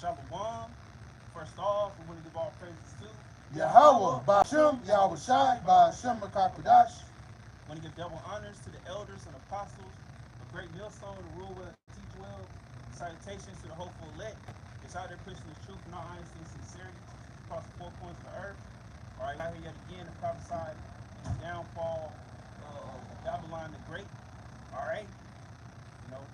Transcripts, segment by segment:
Shalom. First off, we want to give all praises to Yahweh, Bashem, Yahweh Shai, Bashem Makakudash. We want to give double honors to the elders and apostles, a great millstone to rule well, to teach well. Salutations to the hopeful elect. It's out there pushing the truth in all honesty and sincerity across the four corners of the earth. All right, out here yet again to prophesy the downfall of Babylon the Great. All right, you know.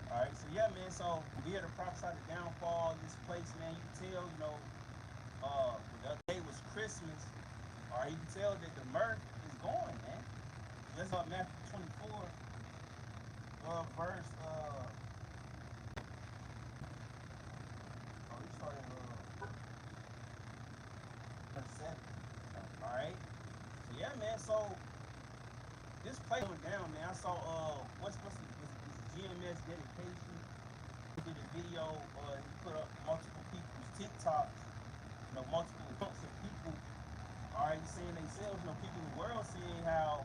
All right, so yeah, man. So we here to prophesy the downfall of this place, man. You can tell, the other day was Christmas. All right, you can tell that the mirth is going, man. Let's go Matthew 24, verse. We started verse 7. All right. So yeah, man. So this place went down, man. I saw what's the GMS dedication. He did a video. He put up multiple people's TikToks. Multiple accounts of people. All right, saying themselves. People in the world saying how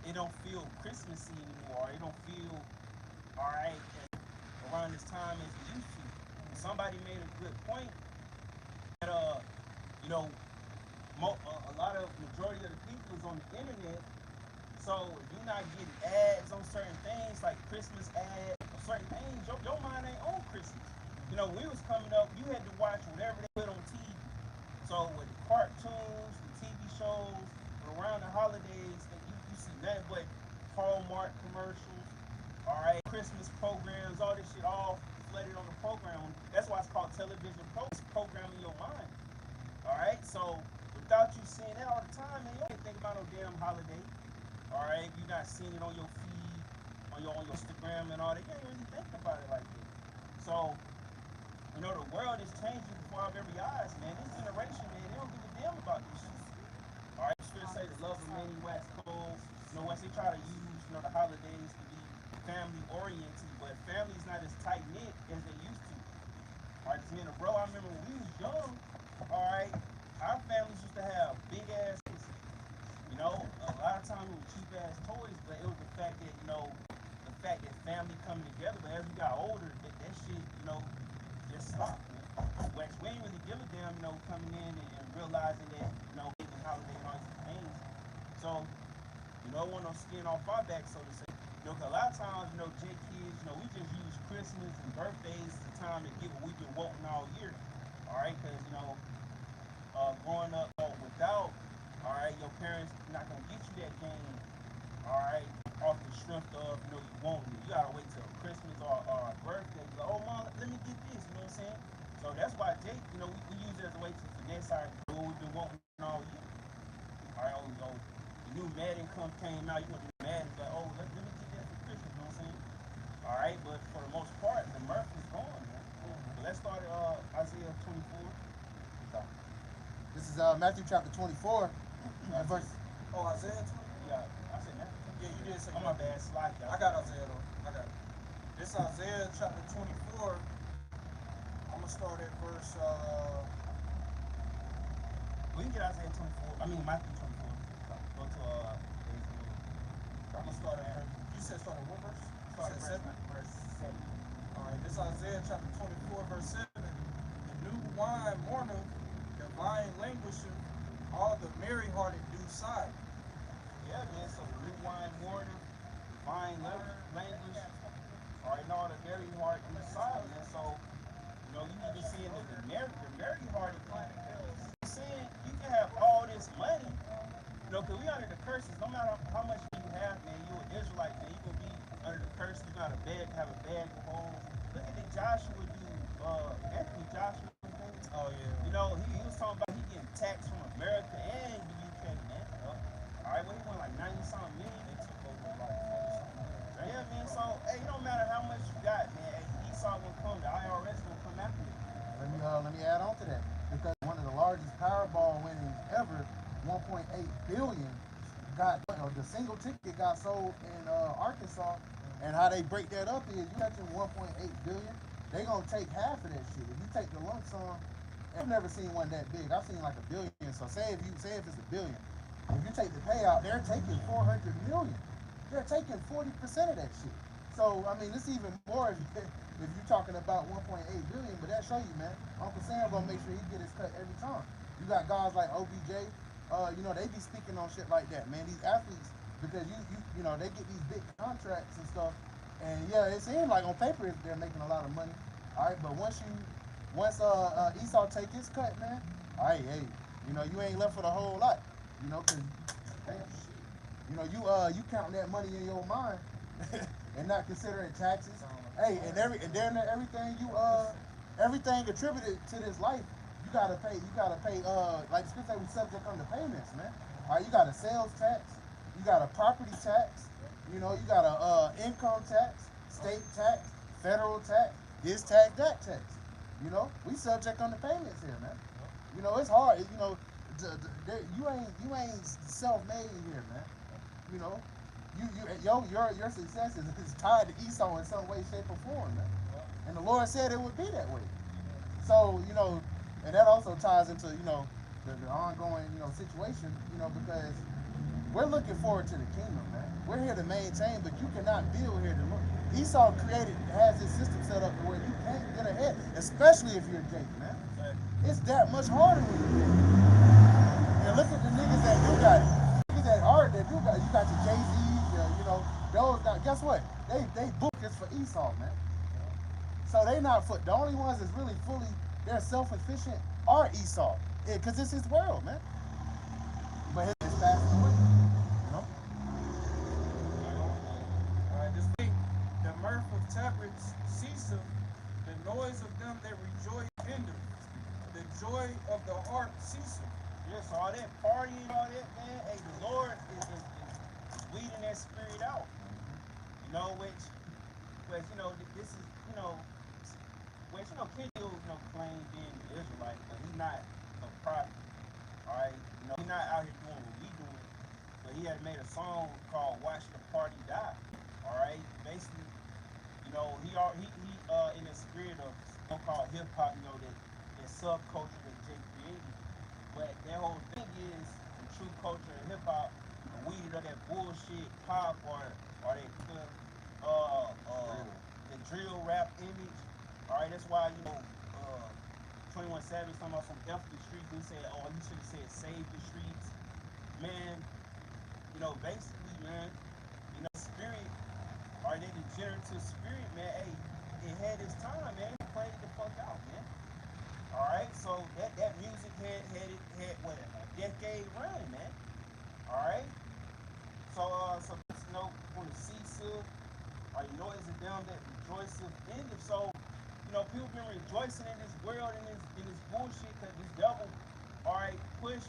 it don't feel Christmassy anymore. It don't feel all right around this time as it used to. And somebody made a good point that a lot of majority of the people is on the internet. So if you're not getting ads on certain things like Christmas ads or certain things, your mind ain't on Christmas. When we was coming up, you had to watch whatever they put on TV. So with the cartoons, the TV shows, around the holidays, you see nothing but Hallmark commercials, all right, Christmas programs, all this shit all flooded on the program. That's why it's called television programming your mind. All right, so without you seeing that all the time, man, you don't think about no damn holiday. All right, if you're not seeing it on your feed, on your Instagram and all that, you ain't really think about it like that. So, the world is changing before our very eyes, man. This generation, man, they don't give a damn about this shit. All right, sure say the love of many wax cold. Once they try to use, the holidays to be family oriented, but family's not as tight knit as they used to. All right, me and a bro, I remember when we was young. All right, our families used to have big ass. A lot of times it was cheap ass toys, but it was the fact that family coming together. But as we got older, that shit, just stopped. Which we ain't really give a damn, coming in and realizing that, even holiday and all these things. So, don't want no skin off our back, so to say. Cause a lot of times, J kids, we just use Christmas and birthdays as a time to get what we've been wanting all year. All right, cause growing up without, all right, your parents not gonna get you that game, all right, off the strength of, you want it. You gotta wait till Christmas or a birthday. You go, oh, mom, let me get this, you know what I'm saying? So that's why Jake, we use it as a way to finesse our what we've been wanting all year. All right, the new Madden came out, you want to be Madden, but let me get that for Christmas, you know what I'm saying? All right, but for the most part, the mirth is gone, man. So let's start at Isaiah 24. This is Matthew chapter 24, verse. Oh, Isaiah 20? Yeah, I said Matthew. Yeah, you did say my bad, slide. I got Isaiah though. I got it. This Isaiah chapter 24. I'm gonna start at verse. We can get Isaiah 24. I mean Matthew 24. Go to I'm gonna start at. You said start at what verse? Start at 7. Verse 7. All right. This Isaiah chapter 24, verse 7. The new wine mourneth, the vine languisheth, all the merry-hearted do sigh. Yeah, man. So the new wine mourneth, vine language. All right, all the merry-hearted do sigh, man. So you need to be seeing the merry-hearted people. Saying you can have all this money, because we under the curses. No matter how much you have, man, you an Israelite, man, you gonna be under the curse. You gotta have a bag of holes. Look at the Joshua dude, Anthony Joshua. Oh yeah. He was talking about he getting taxed from America and the UK, man. All right, well he won like 90-something million. They took over like 40-something. Yeah, man. So hey, it don't matter how much you got, man. Esau gonna come. The IRS gonna come after you. Let me add on to that, because one of the largest Powerball winnings ever, 1.8 billion, the single ticket got sold in Arkansas, and how they break that up is you got your 1.8 billion, they gonna take half of that shit. If you take the lump sum, I've never seen one that big. I've seen like a billion. So say if it's a billion, if you take the payout, they're taking 400 million. they're taking 40% of that shit. So I mean, it's even more if you're talking about 1.8 billion. But that show you, man, Uncle Sam gonna make sure he get his cut every time. You got guys like OBJ, you know, they be speaking on shit like that, man. These athletes, because you know, they get these big contracts and stuff, and yeah, it seems like on paper they're making a lot of money. All right, but once Esau take his cut, man, all right, hey, you know, you ain't left with a whole lot, you know, cause damn, you know, you counting that money in your mind and not considering taxes. Hey, and everything everything attributed to this life, you gotta pay like the scripture we subject on the payments, man. All right, you got a sales tax, you got a property tax, you know, you got a income tax, state tax, federal tax, this tax, that tax. You know, we subject on the payments here, man. You know, it's hard. You know, you ain't self-made here, man. You know, your success is tied to Esau in some way, shape, or form, man. And the Lord said it would be that way. So, you know, and that also ties into, you know, the ongoing, you know, situation, you know, because we're looking forward to the kingdom, man. We're here to maintain, but you cannot build here to look. Esau has this system set up to where you can't get ahead, especially if you're Jake, man. It's that much harder when you're Jake. And look at the niggas that do got it. Niggas that are that do got it. You got your Jay-Z's, you know, those guys. Guess what? They book this for Esau, man. So they not the only ones that's really they're self-efficient are Esau. Because it's his world, man. But his passing away, you know? This thing, the mirth of tabrets ceaseth, the noise of them that rejoice hindered, the joy of the harp ceaseth. Yeah, so all that partying, all that, man, hey, the Lord is weeding that spirit out. You know, which you know, this is, you know, which, you know, King still, you know, claim being an Israelite, but he's not a prophet. Alright, you know, he's not out here doing what we doing, but he had made a song called "Watch the Party Die." Alright, basically, you know, he in the spirit of so-called hip hop, you know, that subculture that Jake created. But that whole thing is the true culture of hip hop, weeded up that bullshit pop or that the drill rap image. Alright, that's why, you know, 21 Savage talking about some F the streets. He said, oh, you should have said save the streets. Man, you know, basically, man, you know, spirit, or that degenerative spirit, man, hey, it had its time, man. It played it the fuck out, man. Alright, so that music had what, a decade run, man. Alright? So you know, on the ceaseth, or the noise of them that rejoiceth in them. So, you know, people been rejoicing in this world, in this bullshit, because this devil, alright, push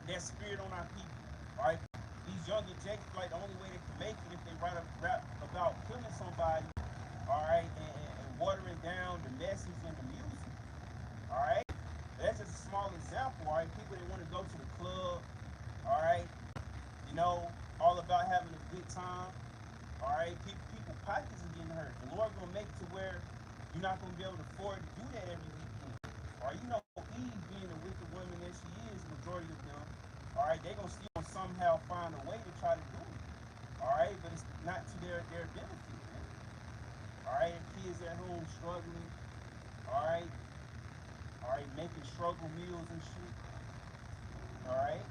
that spirit on our people. Alright? These younger Jakes, like, the only way they can make it if they rap about killing somebody, alright, and watering down the message and the music. Alright? That's just a small example, alright? People that want to go to the club, alright, you know, all about having a good time. Alright, people pockets are getting hurt. The Lord gonna make it to where you're not gonna be able to afford to do that every weekend. Alright, you know, Eve being the wicked woman that she is, majority of them, alright, they gonna still somehow find a way to try to do it. Alright, but it's not to their benefit, man. Alright, kids at home struggling, alright, making struggle meals and shit. Alright.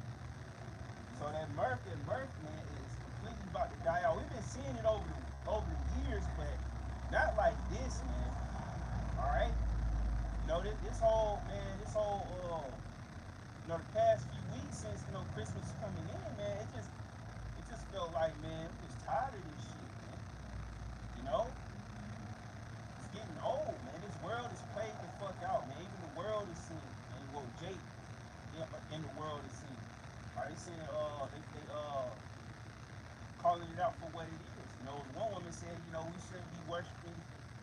So that mirth, man, is completely about to die out. We've been seeing it over the years, but not like this, man. Alright? You know, this whole, you know, the past few weeks since, you know, Christmas coming in, man, it just felt like, man, we just tired of this shit, man. You know? It's getting old, man. This world is played the fuck out, man. Even the world is seeing, man. Well, Jake in the world is seeing. Alright, they saying they calling it out for what it is. You know, one woman said, you know, we shouldn't be worshiping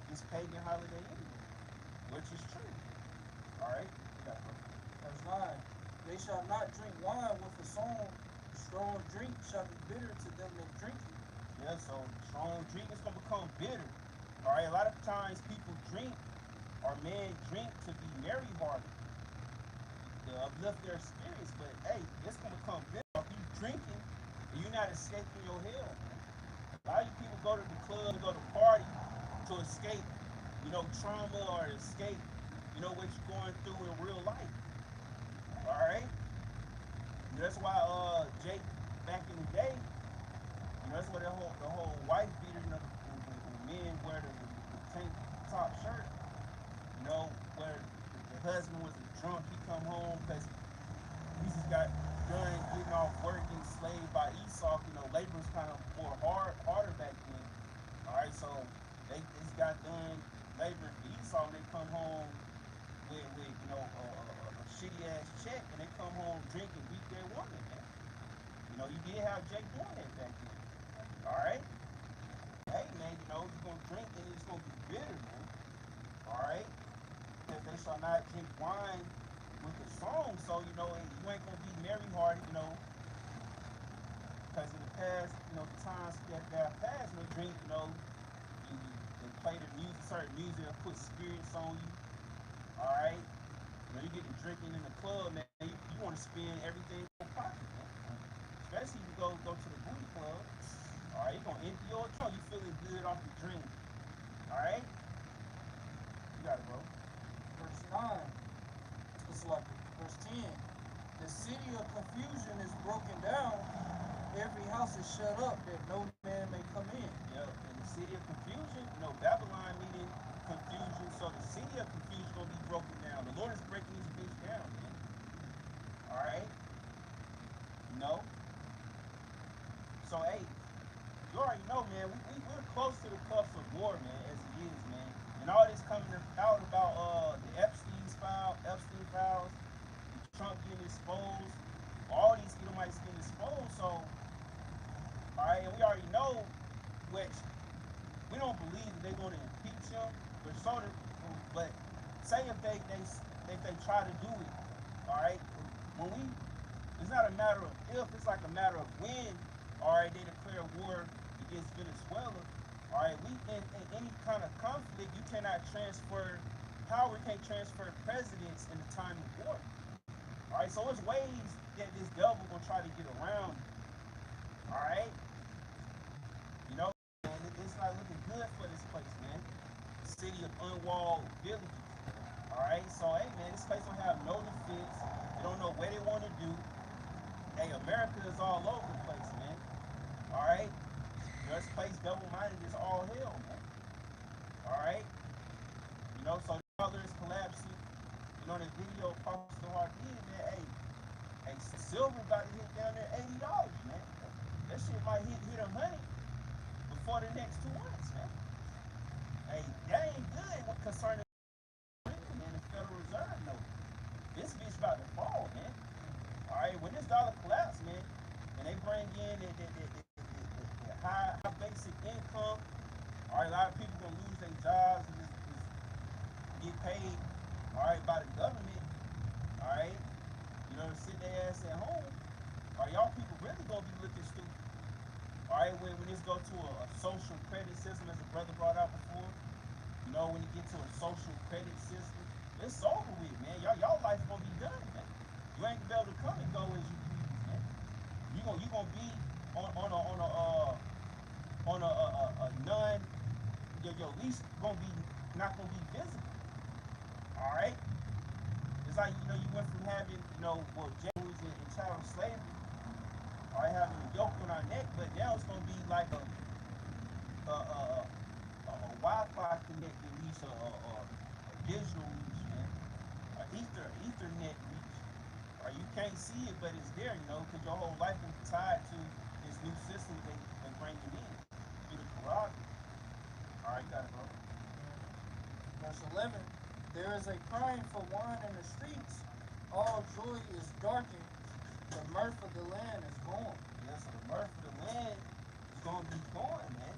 this pagan holiday anymore, which is true. Alright? Verse 9. They shall not drink wine with a song. Strong drink shall be bitter to them that drink it. Yeah, so strong drink is gonna become bitter. Alright, a lot of times people drink, or men drink to be merry-hearted, to uplift their spirits, but hey, it's gonna become bitter. If you drinking You're not escaping your hell, man. A lot of you people go to the club, go to party to escape, trauma or escape, what you're going through in real life. All right. That's why Jake back in the day, that's why the whole wife beater, when men wear the tank top shirt, where the husband was drunk, he come home because he just got done getting off work, getting slaved by Esau. Labor was kind of more harder back then. All right, so they just got done laboring for Esau, and they come home with a shitty ass check, and they come home drink and beat their woman, man. You did have Jake doing that back then. All right. Hey, man, you're gonna drink and it's gonna be bitter, man. All right. If they shall not drink wine with the song, so you ain't gonna be merry-hearted, because in the past, the times that have passed, drink, they play the music, certain music, that put spirits on you. All right. You get to drinking in the club, man. You want to spend everything in your pocket, man. Especially if you go to the booty club. All right, you're gonna empty your trunk. You feeling good off the drink. All right, you got it, bro. Verse 9. It's like verse 10. The city of confusion is broken down. Every house is shut up that no man may come in. Yep. And the city of confusion, Babylon meaning confusion. So the city of confusion is gonna be broken down. The Lord is breaking this bitch down, man. All right. So hey, you already know, man. We're close to the cuffs of war, man, as it is, man. And all this coming out about the Epstein files, Trump getting exposed, all these Edomites getting exposed. So, all right, and we already know, which we don't believe that they're going to impeach him, but say if they try to do it, all right, it's not a matter of if, it's like a matter of when, all right, they declare war against Venezuela. All right, in any kind of conflict, you cannot transfer power, you can't transfer presidents in the time of war. All right, so there's ways that this devil gonna try to get around. All right, man, it's not looking good for this place, man. City of unwalled villages. All right, so hey, man, this place don't have no defense. They don't know what they want to do. Hey, America is all over the place, man. All right, this place double-minded is all hell, man. All right, so the dollar is collapsing. The video Apostle Hart did, man. Hey, silver about to hit down there $80, man. That shit might hit 100 before the next 2 months, man. Hey, that ain't good concerning man, the Federal Reserve note. This bitch about to fall, man. All right, when this dollar collapse, man, and they bring in the high basic income, all right, a lot of people gonna lose their jobs and just get paid, all right, by the government, all right, to sit their ass at home. All right, y'all people really gonna be looking stupid. All right, when this go to a social credit system, as the brother brought out before, when you get to a social credit system, it's over with, man. Y'all life gonna be done, man. You ain't gonna be able to come and go as you please, man. You gonna be on a non, your lease gonna be not gonna be visible. All right. It's like you went from having Jews and chattel slavery, all right, having a yoke on our neck, but now it's gonna be like a Wi-Fi connected reach, a digital reach, man, Ethernet reach. Or you can't see it, but it's there, because your whole life will be tied to this new system they bring it in through the Quran. All right, got it, bro. Verse 11. There is a crying for wine in the streets. All joy is darkened. The mirth of the land is gone. Yeah, so the mirth of the land is going to be gone, man.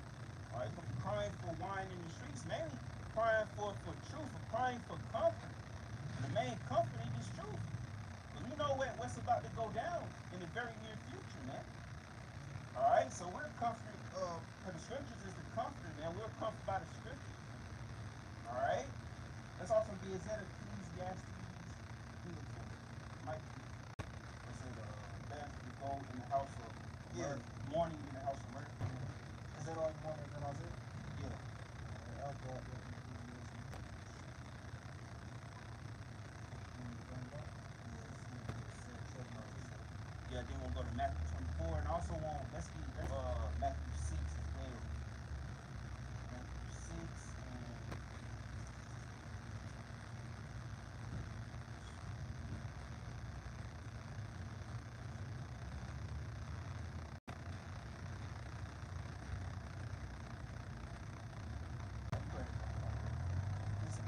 All right, so crying for wine in the streets, mainly crying for truth, crying for comfort. And the main comfort is truth. And you know what's about to go down in the very near future, man. All right, so we're comforted, for the scriptures is the comforter, man. We're comforted by the scriptures. All right? Let's also be Ecclesiastes. Might be. It says, "Lamp to go in the house of Yeah. Mourning in the house of murder. Is that all you wanted that I said? Yeah. I'll go out there. Yeah, then we'll go to Matthew 24, and also let's Matthew 6 as well. Matthew 6 and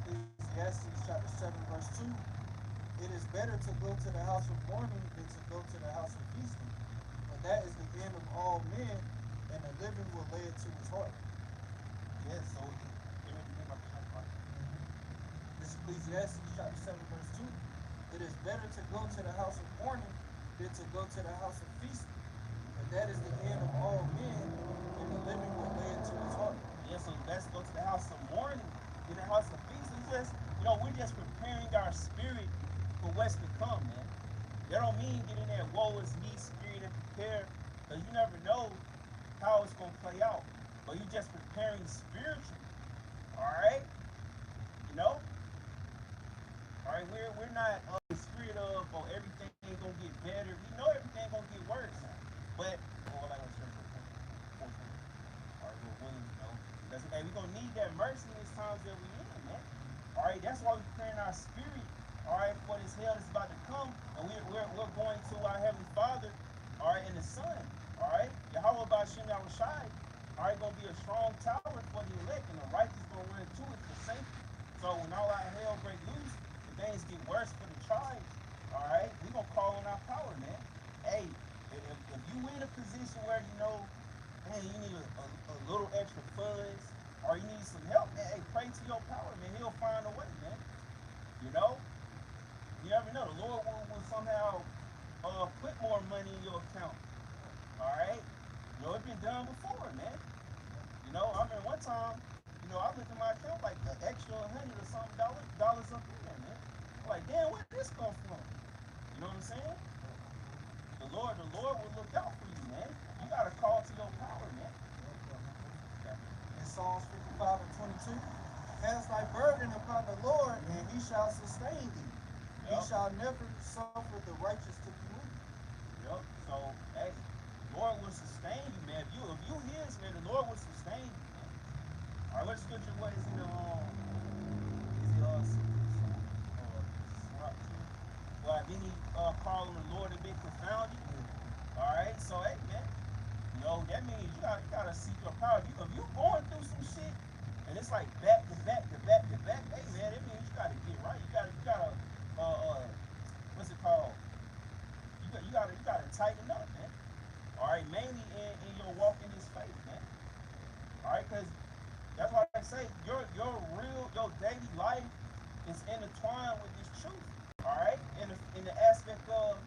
Ecclesiastes chapter 7, verse 2. It is better to go to the house of mourning than to go to the house of feasting. For that is the end of all men, and the living will lay it to his heart. yeah, so give me my part. This is Ecclesiastes chapter 7, verse 2. It is better to go to the house of mourning than to go to the house of feasting. For that is the end of all men, and the living will lay it to his heart. Yeah, so let's go to the house of mourning, in the house of feast. It's just, we're just preparing our spirit for what's to come, man. That don't mean getting that woe is me spirit and prepare, because you never know how it's gonna play out. But you're just preparing spiritually. Alright? Alright, we're not the spirit of everything ain't gonna get better. We know everything gonna get worse. But like I said, alright, that's okay. We're gonna need that mercy in these times that we're in, man. Alright, that's why we're preparing our spirit, alright, for this hell that's about to come. And we're going to our Heavenly Father, alright, and the Son. Alright? Yahweh Bashim Yahushai, alright, gonna be a strong tower for the elect, and the righteous gonna run to it for safety. So when all our hell break loose, things get worse for the tribes, alright, we gonna call on our power, man. Hey, if you in a position where hey, you need a little extra funds, or you need some help, man, hey, pray to your power, man. He'll find a way, man. You never know. The Lord will somehow put more money in your account. Alright? It's been done before, man. I remember one time, I looked at my account like an extra $100 or something dollars up in there, man. I'm like, damn, where did this come from? You know what I'm saying? The Lord will look out for you, man. You gotta call to your power, man. In Psalms 55 and 22, cast thy burden upon the Lord, and he shall sustain thee. He shall never suffer the righteous to be moved. Yep. So, hey, Lord will sustain you, man. If you his, man, the Lord will sustain you, man. Alright, what scripture? What is in the well, then he called on the Lord and been confounded. Alright, so hey, man, that means you gotta seek your power. If you going through some shit and it's like back to back to back to back, hey man, it means you gotta get right. You gotta what's it called? You gotta tighten up, man. Alright, mainly in your walk in this faith, man. Alright, because that's why I say your daily life is intertwined with this truth. Alright? In the aspect of,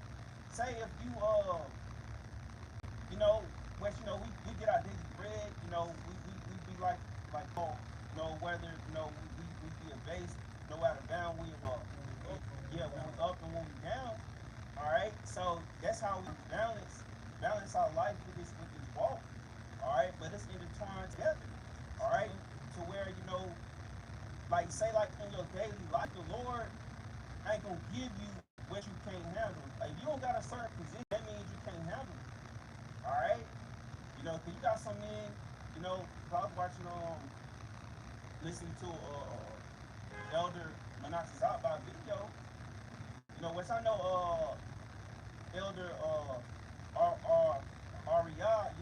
say if you we get our daily bread, we be like whether we be a base, out of bound, when we up and when we down. Alright, so that's how we balance our life with this walk. Alright, but it's intertwined together. Alright, to where like say like in your daily life, the Lord ain't gonna give you what you can't handle. Like if you don't got a certain position, that means you can't handle it. Alright? Cause you got some men, I was watching listening to Elder Manasseh's out by video, which I know Elder Ariad,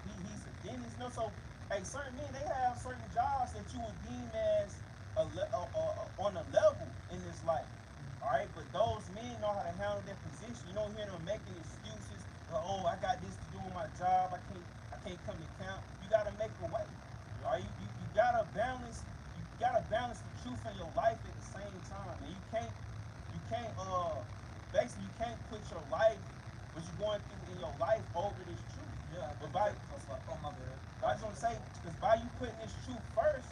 he's a dentist, so hey, certain men, they have certain jobs that you would deem as on a level in this life. Alright, but those men know how to handle their position. You don't hear them making excuses. I got this to do with my job. I can't come to camp. You gotta make a way. Alright, you gotta balance. You gotta balance the truth in your life at the same time. And you can't basically you can't put your life, what you're going through in your life, over this truth. Yeah, but by my bad. I just want to say, because by you putting this truth first,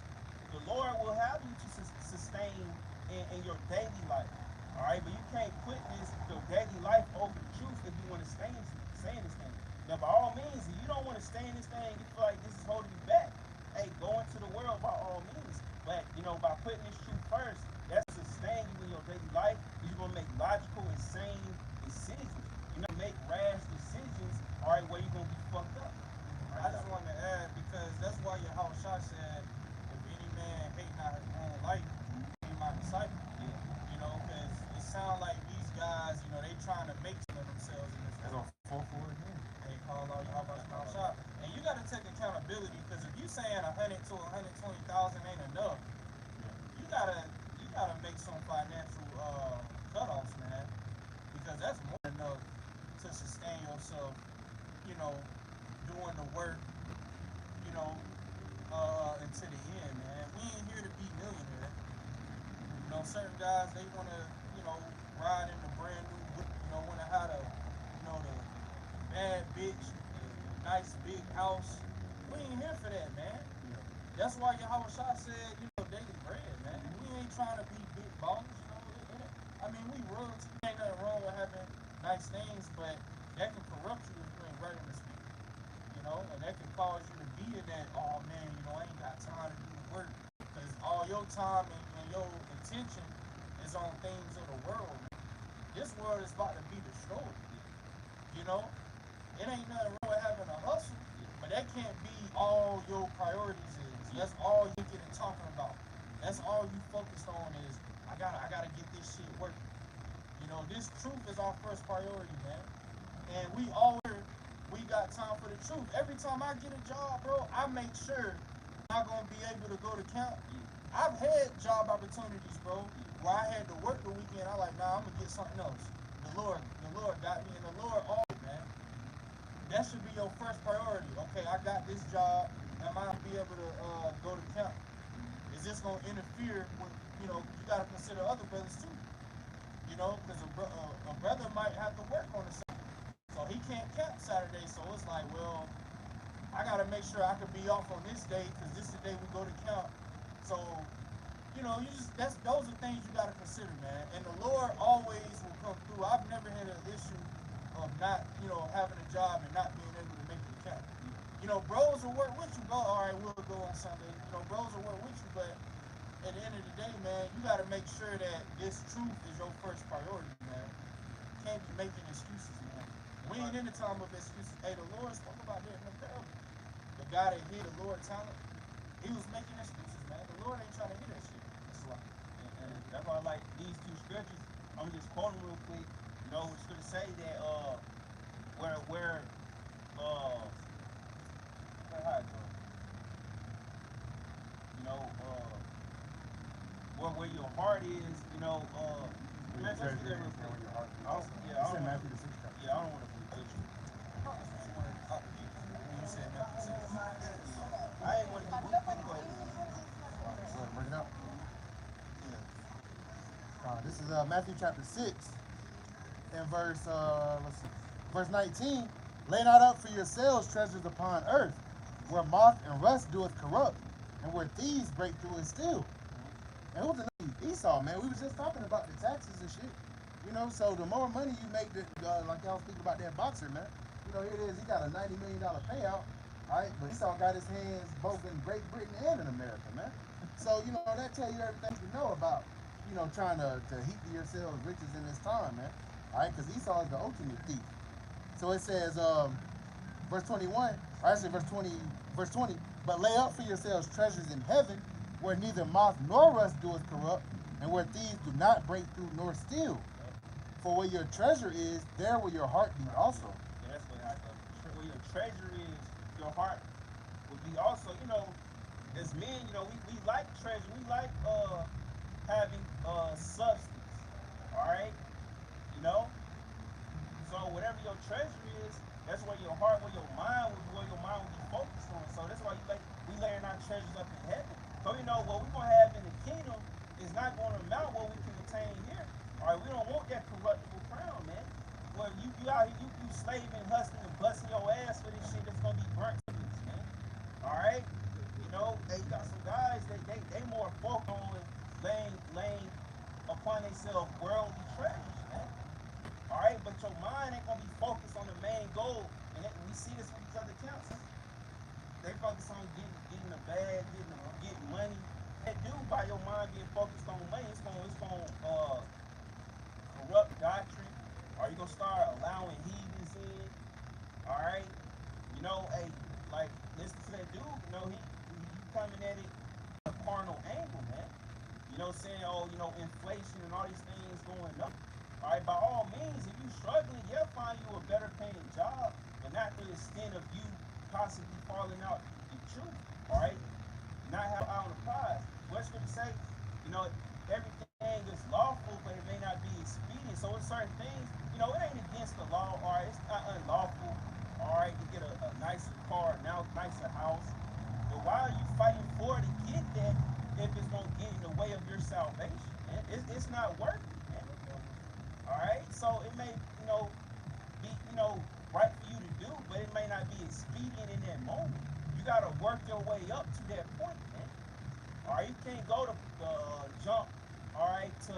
the Lord will have you to sustain in your daily life. All right, but you can't put your daily life over the truth if you want to stay in this thing. Now, by all means, if you don't want to stay in this thing, you feel like this is holding you back, hey, go into the world by all means. But, by putting this truth first, that's sustain you in your daily life. You're going to make logical, insane decisions. Make rash decisions, all right, where you're going to be fucked up. I just want to add, because that's why your house shot said, if any man hate not his own life, he my disciple. Because it sounds like these guys, they trying to make some of themselves in this world. They call out your house shot. And you got to take accountability, because if you saying 100 to 120,000 ain't enough, you gotta make some financial cutoffs, man, because that's more than enough to sustain yourself, doing the work, until the end, man. We ain't here to be millionaire. Certain guys, they want to, ride in the brand new, want to have the bad bitch, the nice big house. We ain't here for that, man. That's why Yahweh Shah said, daily bread, man. We ain't trying to be big ballers, we royalty. Ain't nothing wrong with having nice things, but that can corrupt you if you ain't right in the spirit. And that can cause you to be in that, oh man, I ain't got time to do the work. Because all your time and your attention is on things of the world, man. This world is about to be destroyed. It ain't nothing wrong with having a hustle, but that can't be all your priorities is. That's all you get in talking about. That's all you focused on is, I gotta get this shit working. This truth is our first priority, man. And we got time for the truth. Every time I get a job, bro, I make sure I'm gonna be able to go to camp. I've had job opportunities, bro, where I had to work the weekend. I'm like, nah, I'm gonna get something else. The Lord got me, and the Lord always, man. That should be your first priority. Okay, I got this job. Am I gonna be able to go to camp? Is this gonna interfere with, you gotta consider other brothers too. Because a brother might have to work on the Saturday, so he can't camp Saturday. So it's like, well, I gotta make sure I can be off on this day because this is the day we go to camp. So, those are things you gotta consider, man. And the Lord always will come through. I've never had an issue of not, having a job and not being able to make it to camp. Bros will work with you. All right, we'll go on Sunday. Bros will work with you, but at the end of the day, man, you got to make sure that this truth is your first priority, man. Can't be making excuses, man. We ain't in the time of excuses. Hey, the Lord spoke about that in the parable. The guy that hid the Lord talent, he was making excuses, man. The Lord ain't trying to hear that shit. And that's why I like these two scriptures. I'm just quoting real quick. It's going to say that where where your heart is, let's get that real quick. I don't want to put you. You said Matthew 6. I ain't want to get Bring it up. This is Matthew chapter 6 and verse 19. Lay not up for yourselves treasures upon earth, where moth and rust doeth corrupt, and where thieves break through and steal. And who's the Esau, man? We was just talking about the taxes and shit. So the more money you make, like y'all speaking about that boxer, man. Here it is. He got a $90 million payout, all right? But Esau got his hands both in Great Britain and in America, man. So, that tell you everything you know about, trying to heap to yourselves riches in this time, man. All right? Because Esau is the ultimate thief. So it says, verse 21, or actually verse 20, but lay up for yourselves treasures in heaven, where neither moth nor rust doeth corrupt, and where thieves do not break through nor steal. For where your treasure is, there will your heart be also. Yeah, that's what happened. Where your treasure is, your heart will be also. As men, we like treasure. We like having substance. All right? So whatever your treasure is, that's where your heart, where your mind will be focused on. So that's why we laying our treasures up in heaven. So what we're gonna have in the kingdom is not gonna amount what we can attain here. All right, we don't want that corruptible crown, man. Well, you out here, you slaving, hustling, and busting your ass for this shit that's gonna be burnt to this, man. All right, they got some guys they more focused on laying upon themselves worldly treasures, man. All right, but your mind ain't gonna be focused on the main goal, and we see this with these other accounts. They focus on getting the bag, getting money. That dude, by your mind being focused on money, it's gonna corrupt doctrine. Are you gonna start allowing heathens in? All right, you know, hey, like listen to that dude. You know, he coming at it a carnal angle, man. You know, saying, oh, you know, inflation and all these things going up. All right, by all means, if you're struggling, yeah, find you a better paying job, but not to the extent of you possibly falling out the truth. All right, not have out on the prize. What's going to say? You know, everything is lawful, but it may not be expedient. So in certain things, you know, it ain't against the law. All right, it's not unlawful. All right, to get a nicer car, now nicer house. But why are you fighting for to get that if it's going to get in the way of your salvation? Man? It's not worth it, man. All right, so it may, you know, be, you know, right for you to do, but it may not be expedient in that moment. You got to work your way up to that point, man. All right, you can't go to jump, all right, to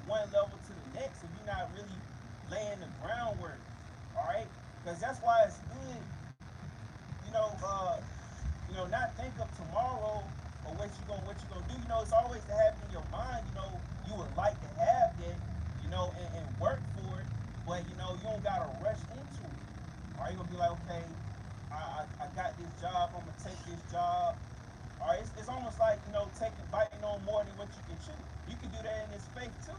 one level to the next if you're not really laying the groundwork, all right? Because that's why it's good, you know, not think of tomorrow or what you gonna do. You know, it's always to have it in your mind. You know, you would like to have that, you know, and work for it, but you know, you don't gotta rush into it. Are you gonna be like, okay, I got this job, I'm gonna take this job. All right, it's almost like, you know, biting on more than what you can chew. You can do that in this faith too.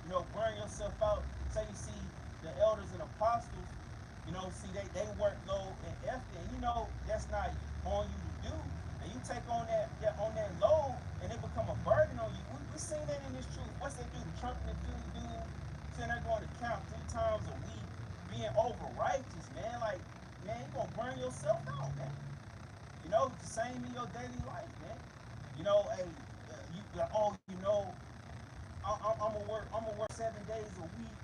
You know, burn yourself out. Say you see the elders and apostles, you know, see they work low and effort, and you know that's not on you to do. And you take on that load, and it become a burden on you. We seen that in this truth. What's that dude? Trump and the dude sitting there going to count 3 times a week, being over righteous, man. Like, man, you gonna burn yourself out, man. You know, the same in your daily life, man. You know, hey, you like, oh, you know, I'm gonna work 7 days a week.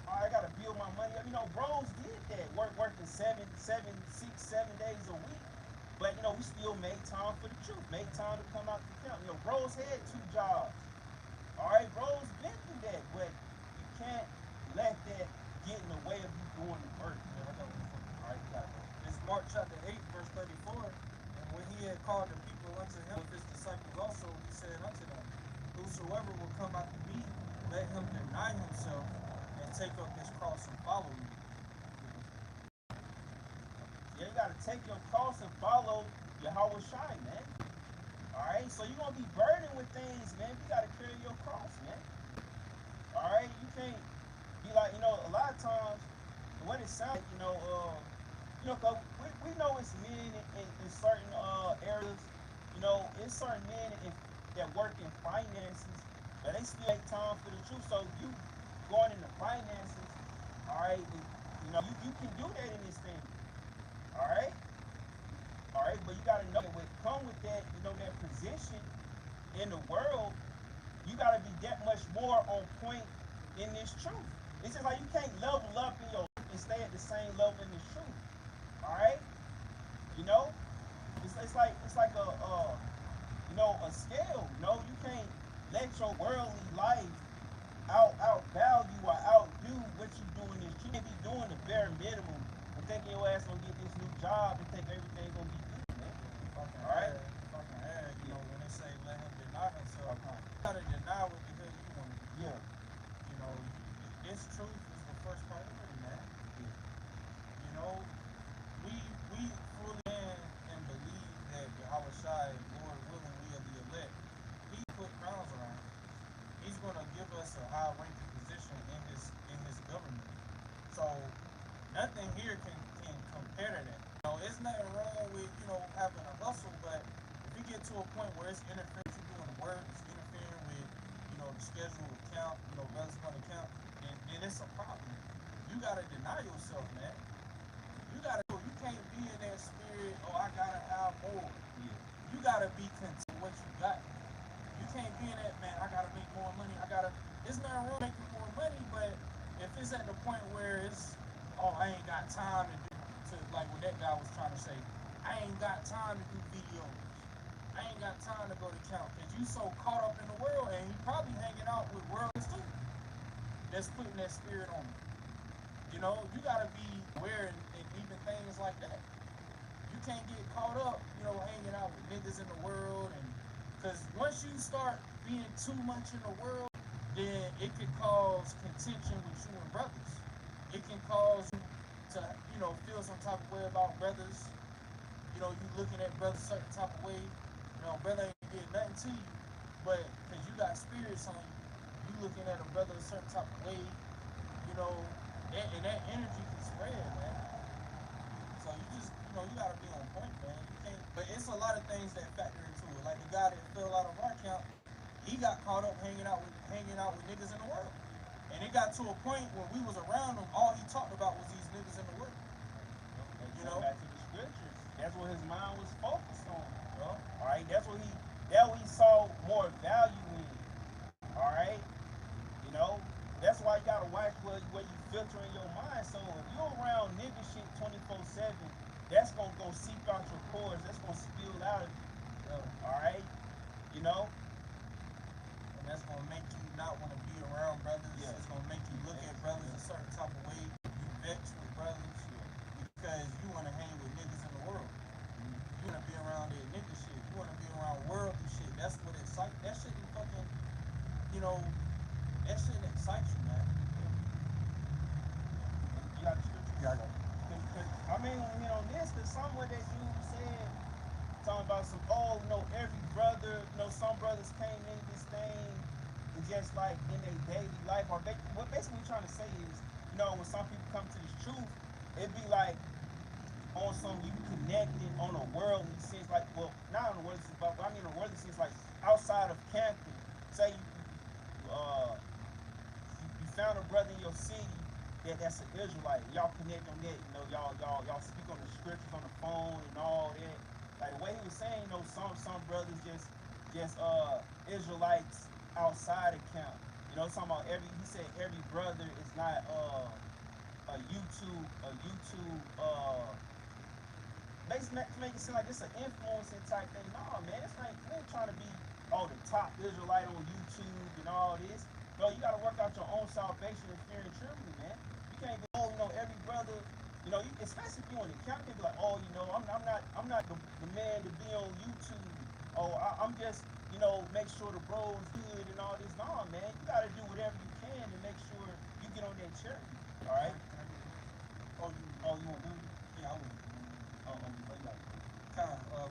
I gotta build my money up. You know, bros did that, working 6, 7 days a week. But you know, we still made time for the truth, made time to come out to count. You know, bros had 2 jobs. All right, bros been through that, but you can't let that get in the way of you doing the work. Yeah, I know. All right, you got it. It's Mark chapter 8, verse 34. And when he had called the people unto him, his disciples also, he said unto them, whosoever will come after me, let him deny himself and take up his cross and follow me. Yeah, you gotta take your cross and follow Yahweh Shai, man. All right, so you're gonna be burdened with things, man. You gotta carry your cross, man. All right, you can't be like, you know, a lot of times when it sounds, cause we know it's men in certain areas. You know, it's certain men that work in finances, but they still take time for the truth. So you going into finances, all right, you know, you can do that in this thing. All right, but you gotta know what come with that, you know, that position in the world. You gotta be that much more on point in this truth. It's just like you can't level up in your life and stay at the same level in this truth. All right, you know, it's like a scale. You know, you can't let your worldly life outvalue or outdo what you do in this truth. You can't be doing the bare minimum and thinking your ass gonna get this new job and think everything's gonna be good, man. All right. You know, when they say let him deny himself, you gotta deny what the hell you want to do. Yeah. You know, this truth is the first priority, man. Yeah. You know, we fully stand and believe that Yahweh Shai, Lord willing, we are the elect. He put crowns around us. He's gonna give us a high ranking position in his government. So nothing here can compare to that. You know, it's nothing wrong with, you know, having a hustle, but if you get to a point where it's interfering with you doing the work, it's interfering with, you know, the schedule of count, you know, brothers going to count, then it's a problem. You gotta deny yourself, man. You can't be in that spirit, oh, I gotta have more. Yeah. You gotta be content with what you got. You can't be in that, man, I gotta make more money. It's not wrong making more money, but if it's at the point where it's, oh, I ain't got time to like what that guy was trying to say, I ain't got time to do videos. I ain't got time to go to count. Because you so caught up in the world, and you probably hanging out with worldlings too. That's putting that spirit on you. You know, you gotta be aware and even things like that. You can't get caught up, you know, hanging out with niggas in the world, and because once you start being too much in the world, then it can cause contention with you and brothers. It can cause you to, you know, feel some type of way about brothers. You know, you looking at brothers a certain type of way. You know, brother ain't did nothing to you, but because you got spirits on you, you looking at a brother a certain type of way. You know, and that energy can spread, man. So you just, you know, you gotta be on point, man. You can't. But it's a lot of things that factor into it. Like the guy that fell out of our camp, he got caught up hanging out with niggas in the world. And it got to a point when we was around him, all he talked about was these niggas in the world. You know? Back to the scriptures. That's what his mind was focused on. Alright, that what he saw more value in. Alright? You know? That's why you gotta watch where you filter in your mind. So if you're around nigga shit 24/7, that's gonna go seep out your pores. That's gonna spill out of you. Alright? You know? And that's gonna make you not want to be around brothers. Yeah. It's gonna make you look at brothers a certain type of way. You vex with brothers because you want to hang with niggas in the world. You want to be around that nigga shit. You want to be around worldly shit. That's what excites. That shit be fucking, you know, that shit excites you, man. You got the scriptures? Yeah, I got it. I mean, you know, this, because some what that dude said, talking about some, oh, you know, every brother, you know, some brothers came in this thing, and just like in their daily life, or what basically we're trying to say is, you know, when some people come to this truth, it'd be like on some you connected on a worldly sense, like, well, not on a worldly sense, but I mean a worldly sense, like outside of camping. Say you found a brother in your city that's an Israelite. Y'all connect on that, you know, y'all speak on the scriptures on the phone and all that. Like the way he was saying, you know, some brothers just Israelites outside of camp. You know, talking about he said every brother is not a YouTube basically make it seem like it's an influencing type thing. No, man, it's like we ain't trying to be the top Israelite on YouTube and all this. No, you gotta work out your own salvation in fear and trembling, man. You can't be, you know, every brother, you know, especially if you on the camp, you be like, oh, you know, I'm not the man to be on YouTube. Oh, I'm just, you know, make sure the bro's good and all this. No, man, you gotta do whatever you can to make sure you get on that charity. All right. Oh, you want to do it? Yeah, I would.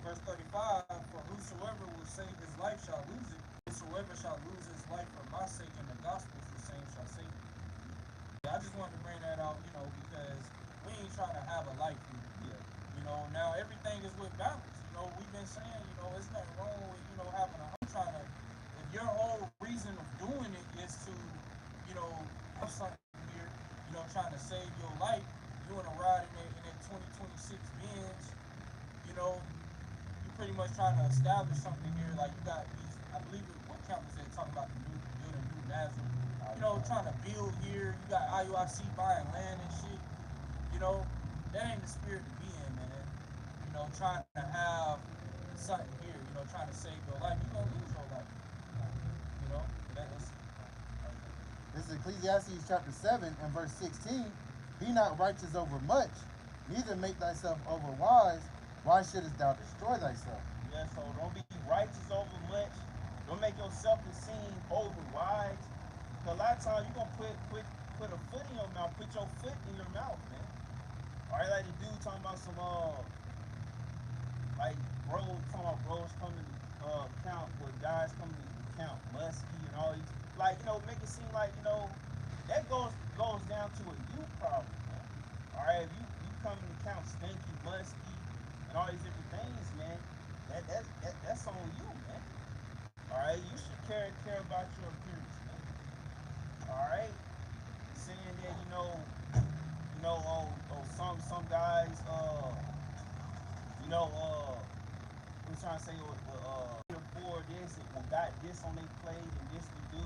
Verse 35, for whosoever will save his life shall lose it. Whosoever shall lose his life for my sake and the gospel's, the same shall save it. Yeah, I just wanted to bring that out, you know, because we ain't trying to have a life here. Yeah. You know, now everything is with balance. You know, we've been saying, you know, it's nothing wrong with, you know, having a home. Trying to, if your whole reason of doing it is to, you know, have something here, you know, trying to save your life, you want to ride in that 2026 Benz, you know, you're pretty much trying to establish something here. Like you got these, I believe what count was that talking about building new Nazareth. You know, trying to build here. You got IUIC buying land and shit. You know, that ain't the spirit to be in, man. You know, trying to have something here. You know, trying to save your life. You're gonna lose your life. You know, that's. This is Ecclesiastes chapter 7 and verse 16. Be not righteous over much, neither make thyself over wise. Why shouldest thou destroy thyself? Yeah, so don't be righteous over much. Don't make yourself to seem over wise. Cause a lot of times you're gonna put a foot in your mouth, put your foot in your mouth, man. Alright, like the dude talking about some like bros coming to count, or guys coming to count musky and all these, like, you know, make it seem like, you know, that goes down to a you problem, man. Alright, if you coming to count stinky, musky, and all these different things, man, that's on you, man. Alright, you should care about your appearance, man. Alright? Saying that, some guys, I'm trying to say afford this and got this on their plate and this to do.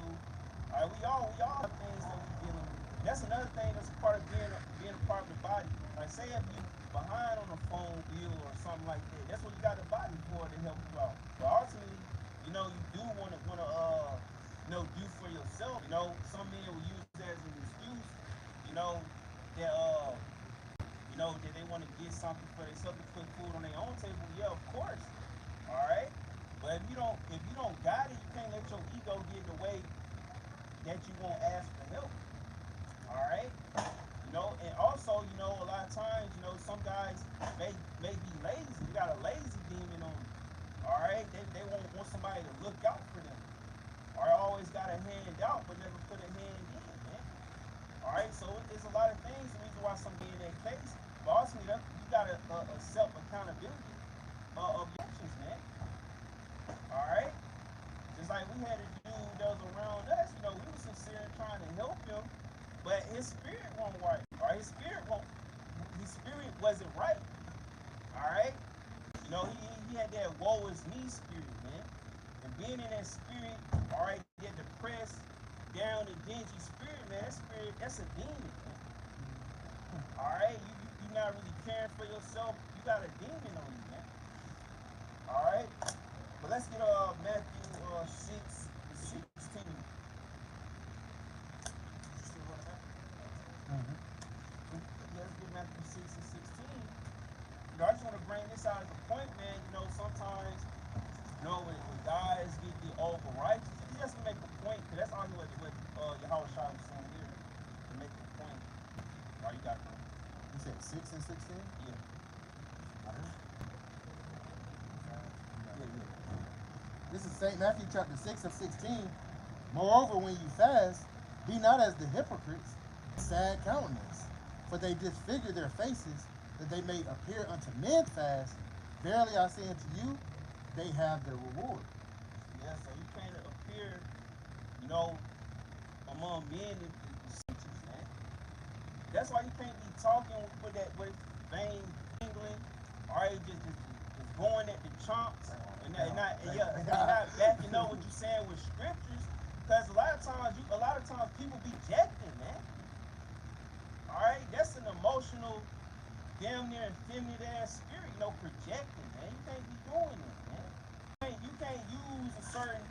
Alright, we all have things that we dealing with. That's another thing that's a part of being a part of the body. Like say if you behind on a phone bill or something like that, that's what you got the body for, to help you out. But ultimately, you know, you do wanna do for yourself. You know, some men will use that as an excuse, you know, that get something for themselves to put food on their own table, yeah, of course. All right. But if you don't got it, you can't let your ego get in the way that you won't ask for help. All right. You know, and also, you know, a lot of times, you know, some guys may be lazy. You got a lazy demon on them. All right. They won't want somebody to look out for them. Or always got a hand out but never put a hand in, man. All right. So there's a lot of things, the reason why some be in that case. But also, you got to self accountability of your actions, man. All right. Just like we had a dude that was around us, you know, we were sincere in trying to help him, but his spirit wasn't right. Or his spirit wasn't right. All right. You know, he had that woe is me spirit, man. And being in that spirit, all right, that depressed, down and dingy spirit, man, that's a demon, man. All right, you're not really caring for yourself. You got a demon on you, man. All right, but let's get Matthew 6:16. Let's get Matthew 6:16. You know, I just want to bring this out as a point, man. You know, sometimes, you know, when guys get over righteous, he just to make a point, because that's only what Yahweh Shah was saying here, to make a point. All right, you got it, man. You said 6 and 16? Yeah. This is St. Matthew chapter 6 of 16. Moreover, when you fast, be not as the hypocrites, sad countenance, for they disfigure their faces, that they may appear unto men fast. Verily I say unto you, they have their reward. Yeah, so you can't appear, you know, among men and teachers, man. That's why you can't be talking with vain tingling, or just going at the chomps and not backing up what you're saying with scriptures. Because a lot of times people be jacking, man. All right, that's an emotional, damn near effeminate ass spirit, you know, projecting, man. You can't be doing it, man. You can't use a certain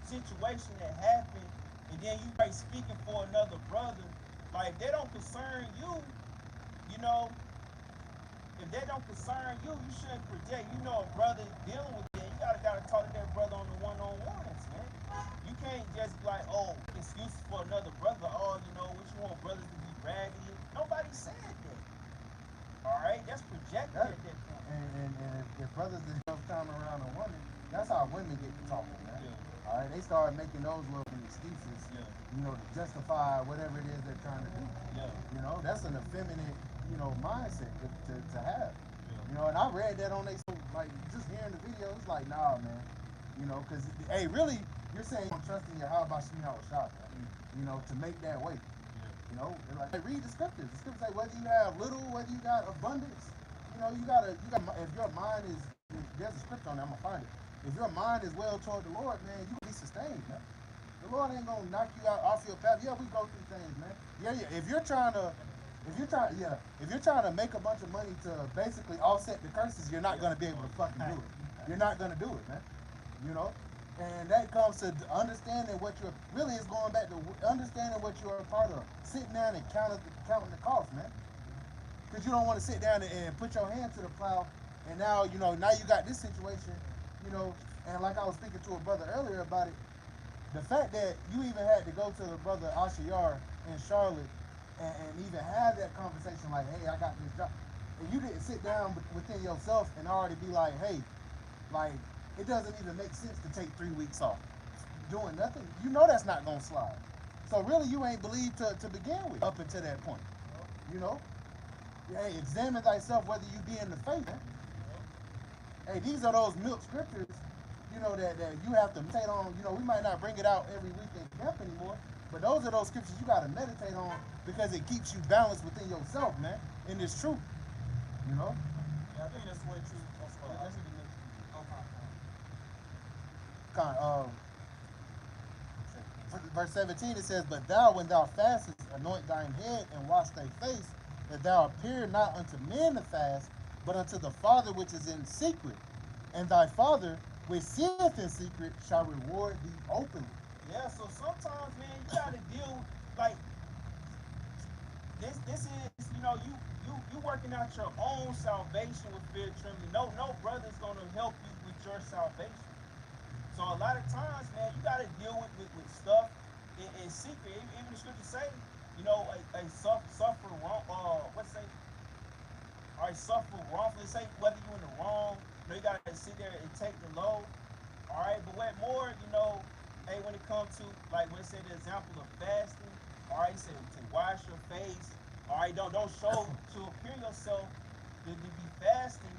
situation that happened and then you like speaking for another brother. Like, if they don't concern you, you know, if they don't concern you, you shouldn't project. You know, a brother dealing with that, you gotta talk to that brother on the one-on-ones, man. You can't just be like, oh, excuses for another brother. Oh, you know, what you want brothers to be raggedy? Nobody said that. All right, that's projected at that point. And if brothers is just time around a woman, that's how women get to talking, man. Yeah. All right, they start making those little excuses, Yeah. you know, to justify whatever it is they're trying to do. Yeah. You know, that's an effeminate, you know, mindset to have. Yeah. You know, and I read that on like, just hearing the video, it's like, nah, man. You know, because, hey, really, you're saying you don't trust in your how about you know shot, you know, to make that way. You know, like, read the scriptures. The scriptures say whether you have little, whether you got abundance, you know, you got, if your mind is, there's a scripture on there, I'm gonna find it. If your mind is well toward the Lord, man, you can be sustained, man. The Lord ain't gonna knock you out off your path. Yeah, we go through things, man. Yeah. If you're trying to make a bunch of money to basically offset the curses, you're not gonna be able to fucking do it. You're not gonna do it, man. You know? And that comes to understanding what you're, really is going back to understanding what you're a part of. Sitting down and counting the cost, man. Because you don't want to sit down and put your hand to the plow, and now, you know, now you got this situation, you know, and like I was speaking to a brother earlier about it, the fact that you even had to go to the brother Ashayar in Charlotte and even have that conversation like, hey, I got this job. And you didn't sit down within yourself and already be like, hey, like, it doesn't even make sense to take 3 weeks off. Doing nothing, you know that's not gonna slide. So really you ain't believed to begin with up until that point. You know? Hey, examine thyself whether you be in the faith. Man. Hey, these are those milk scriptures, you know, that you have to meditate on. You know, we might not bring it out every week in camp anymore, but those are those scriptures you gotta meditate on because it keeps you balanced within yourself, man, in this truth. You know? Yeah, I think that's way true. That's what I think. Verse 17 it says, but thou when thou fastest anoint thine head and wash thy face, that thou appear not unto men to fast, but unto the Father which is in secret, and thy Father which seeth in secret shall reward thee openly. Yeah, so sometimes, man, you gotta deal with, like, this is, you you working out your own salvation with fear and trembling. No brother's gonna help you with your salvation. So a lot of times, man, you gotta deal with stuff in secret. Even the scriptures say, a suffer wrong. What's say? All right, suffer wrongfully. Say whether you in the wrong. You gotta sit there and take the load. All right, but what more, hey, when it comes to like when it said the example of fasting. All right, he said to wash your face. All right, don't show to appear yourself to be fasting.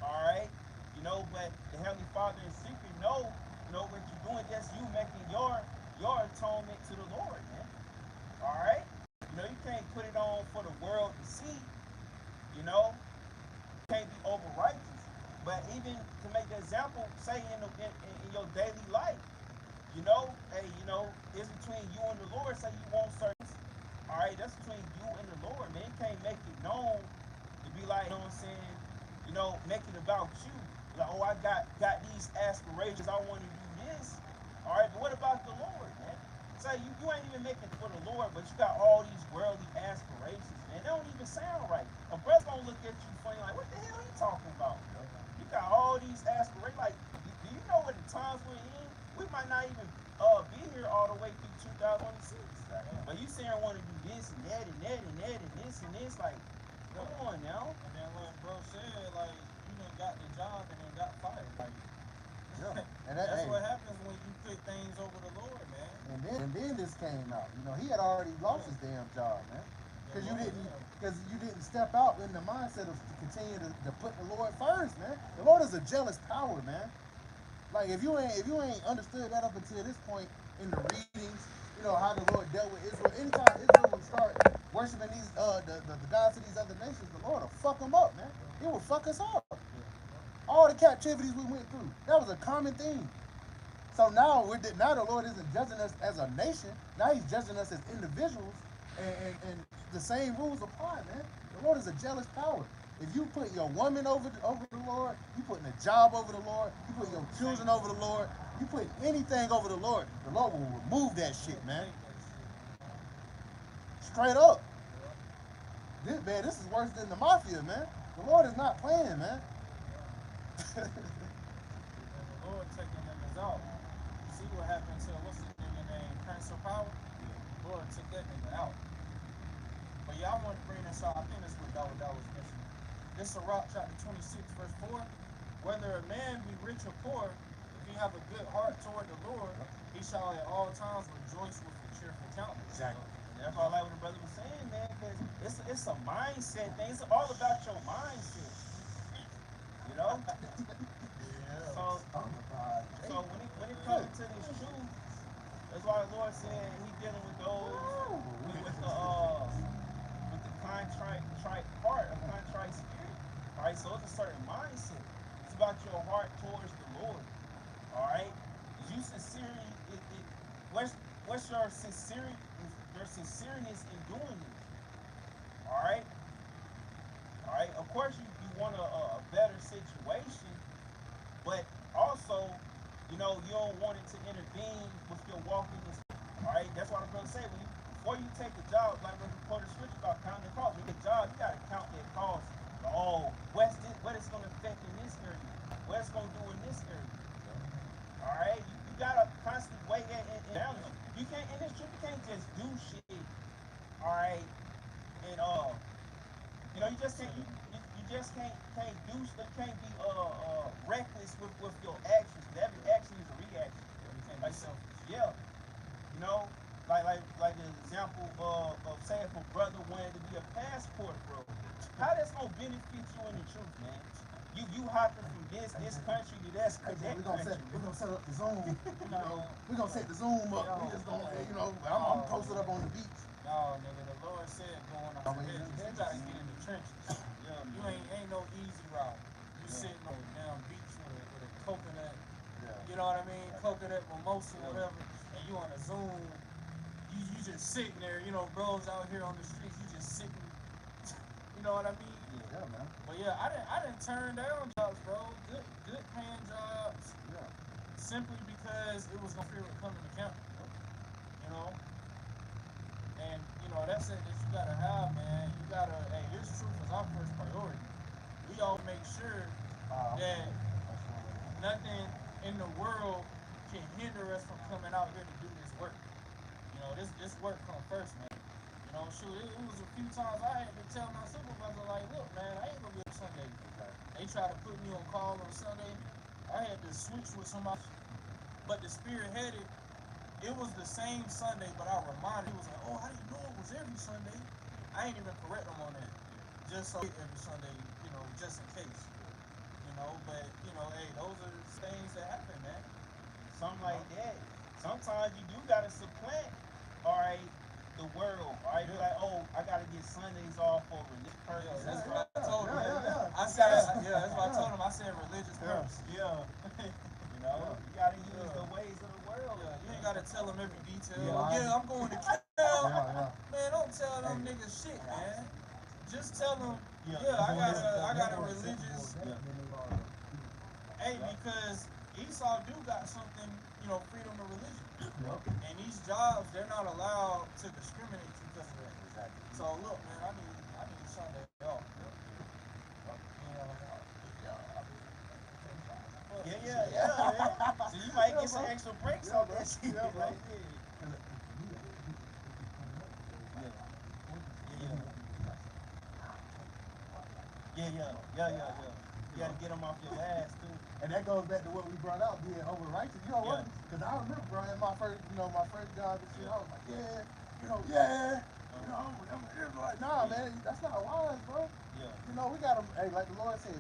All right, but the Heavenly Father in secret know what you're doing. That's you making your atonement to the Lord, man. All right, you can't put it on for the world to see. You can't be over righteous. But even to make the example, say in your daily life, hey, it's between you and the Lord. Say you won't serve. All right, that's between you and the Lord, man. You can't make it known to be like, what I'm saying, make it about you. Like, oh, I got these aspirations. I want to do this. All right, but what about the Lord, man? Say you ain't even making it for the Lord, but you got all these worldly aspirations, man. They don't even sound right. A brother gonna look at you funny, like, what the hell are you talking about? You got all these aspirations. Like, do you know what the times we're in? We might not even be here all the way through 2026. But you saying want to do this and that and that and that and this and this, like, come on now. And then like bro said, like, you done got the job and then got fired. Like, And that's what happens when you put things over the Lord, man. And then this came out. He had already lost his damn job, man. Because you didn't step out in the mindset of to continue to put the Lord first, man. The Lord is a jealous power, man. Like if you ain't understood that up until this point in the readings, how the Lord dealt with Israel. Anytime Israel would start worshiping these the gods of these other nations, the Lord will fuck them up, man. He will fuck us up. All the captivities we went through, that was a common thing. So now the Lord isn't judging us as a nation. Now He's judging us as individuals, and the same rules apply, man. The Lord is a jealous power. If you put your woman over the Lord, you putting a job over the Lord, you put your children over the Lord, you put anything over the Lord will remove that shit, man. Straight up. This is worse than the mafia, man. The Lord is not playing, man. The Lord taking them out. See what happened to what's the nigga name? Prince of Power? The Lord took that nigga out. But yeah, I want to bring this out. I think that's what Dawah was mentioning. This is Sirach chapter 26, verse 4. Whether a man be rich or poor, if he have a good heart toward the Lord, he shall at all times rejoice with a cheerful countenance. Exactly. That's all like what the brother was saying, man, because it's a mindset thing. It's all about your mindset. Yeah. So when it comes to this truth, that's why the Lord said He dealing with those with the contrite heart, a contrite spirit. All right, so it's a certain mindset. It's about your heart towards the Lord. All right, is you sincerely? What's your sincerity? Your sincereness in doing this? All right. Of course, you want a better situation, but also, you don't want it to intervene with your walking. All right. That's why the brother say before you take a job, like when you quote the scripture about counting the cost. When you get a job, you gotta count that cost. Oh, what it's gonna affect in this area? What it's gonna do in this area? All right. You gotta constantly weigh that in balance. You can't in this truth. You can't just do shit. All right. And you just can't. You just can't do. You can't be reckless with your actions. Every action is a reaction. Like yeah. Like the example of saying if a brother wanted to be a passport bro, how that's gonna benefit you in the truth, man? You hopping from this country to that country. We're gonna set up the Zoom. We're gonna set the Zoom up. We just gonna, I'm posted up on the beach. No, nigga, the Lord said going on the edges. You gotta get in the trenches. You ain't no easy route. You sitting on the damn beach with a coconut. You know what I mean? Coconut mimosa, whatever. And you on a Zoom. You just sitting there. Bros out here on the streets. You just sitting. You know what I mean? Yeah, man. But yeah, I didn't turn down jobs, bro. Good paying jobs. Yeah. Simply because it was gonna fear with coming to county. And you know, that's it that you gotta have, man. You gotta, hey, this truth is our first priority. We all make sure that nothing in the world can hinder us from coming out here to do this work. You know, this work come first, man. You know, shoot, it was a few times I had to tell my supervisor, like, look, man, I ain't gonna be on Sunday. They try to put me on call on Sunday. I had to switch with somebody, but the spirit had it. It was the same Sunday, but I reminded. He was like, oh, I didn't know it was every Sunday. I ain't even correct him on that. Just so every Sunday, you know, just in case. You know, but, you know, hey, those are the things that happen, man. Something like that. Sometimes you do gotta supplant, all right, the world. All right, be like, oh, I gotta get Sundays off for religious purposes. That's what I told him. I You said, gotta- that's what I told him. I said religious purpose. Yeah. You know, you gotta use the ways of the world. Yeah, you ain't gotta tell them every detail. Yeah, I'm going to kill. Man, don't tell them niggas shit, man. Just tell them, I got a religious. Hey, because Esau do got something, you know, freedom of religion. And these jobs, they're not allowed to discriminate you because of that. Exactly. So look, man, I need Sunday off. Yeah, man. So you might get some extra breaks on that shit. Yeah, bro. Like, yeah. You gotta get them off your ass too. And that goes back to what we brought out, being over righteous. You know what? Because I remember, bro, in my first job and shit, I was like, I'm an Israelite. Nah, man, that's not wise, bro. Yeah. You know, we got to, hey, like the Lord said,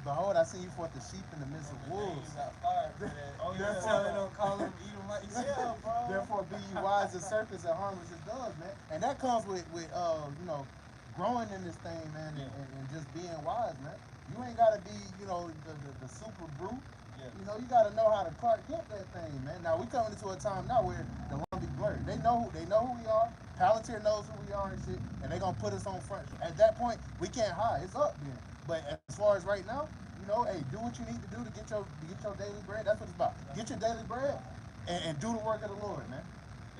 behold, I see you forth the sheep in the midst of wolves. You got fired for that. Oh, yeah. That's how they don't call them Edomites. Yeah, bro. Therefore, be ye wise as serpents and harmless as doves, man. And that comes with you know, growing in this thing, man, and just being wise, man. You ain't got to be, you know, the super brute. Yeah. You know, you got to know how to get that thing, man. Now, we coming into a time now where the line be blurred. They know who we are. Palantir knows who we are and shit, and they going to put us on front. At that point, we can't hide. It's up then. But as far as right now, you know, hey, do what you need to do to get your daily bread. That's what it's about. Get your daily bread and do the work of the Lord, man.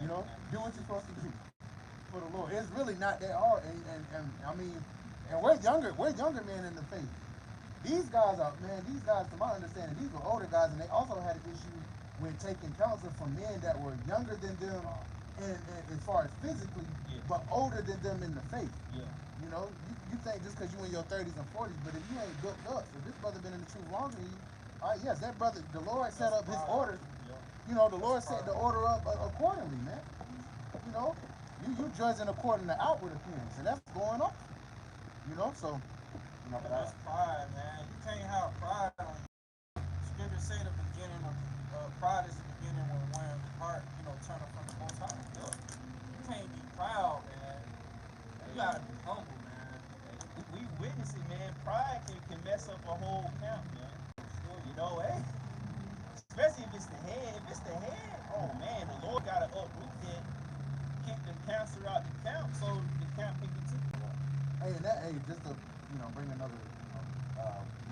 You know, do what you're supposed to do for the Lord. It's really not that hard. And I mean, and we're younger men in the faith. These guys, to my understanding, these were older guys, and they also had an issue with taking counsel from men that were younger than them, in as far as physically, but older than them in the faith. Yeah. You know, you think just because you in your 30s and 40s, but if you ain't built up, if this brother been in the truth longer than you, all right, yes, that brother, the Lord set up his order. You know, the Lord set the order up accordingly, man. You know, you judging according to outward appearance, and that's going on. You know, so. That's pride, man. You can't have pride on you. Scripture say the beginning of pride is the beginning when one's heart, you know, turning from the Most High. You can't be proud, man. You gotta be humble, man. We witness it, man. Pride can mess up a whole camp, man. You know, hey. Especially if it's the head. If it's the head, oh man, the Lord gotta uproot that, kick the cancer out the camp so the camp can continue. Hey, just to bring another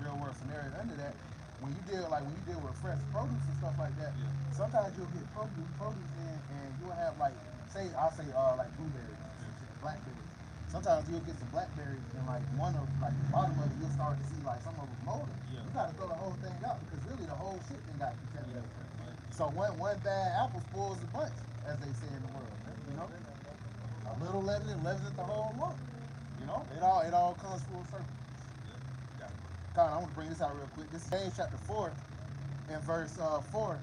real world scenario under that. When you deal with fresh produce and stuff like that, sometimes you'll get produce in, and you'll have like blueberries, blackberries. Sometimes you'll get some blackberries, and like the bottom of it, you'll start to see like some of it molding. Yeah. You gotta throw the whole thing out because really the whole shit thing got contaminated. So one bad apple spoils the bunch, as they say in the world. You know, a little leaven leavens the whole lump. You know, it all comes full circle. Colin, I want to bring this out real quick. This is James chapter 4 and verse 4.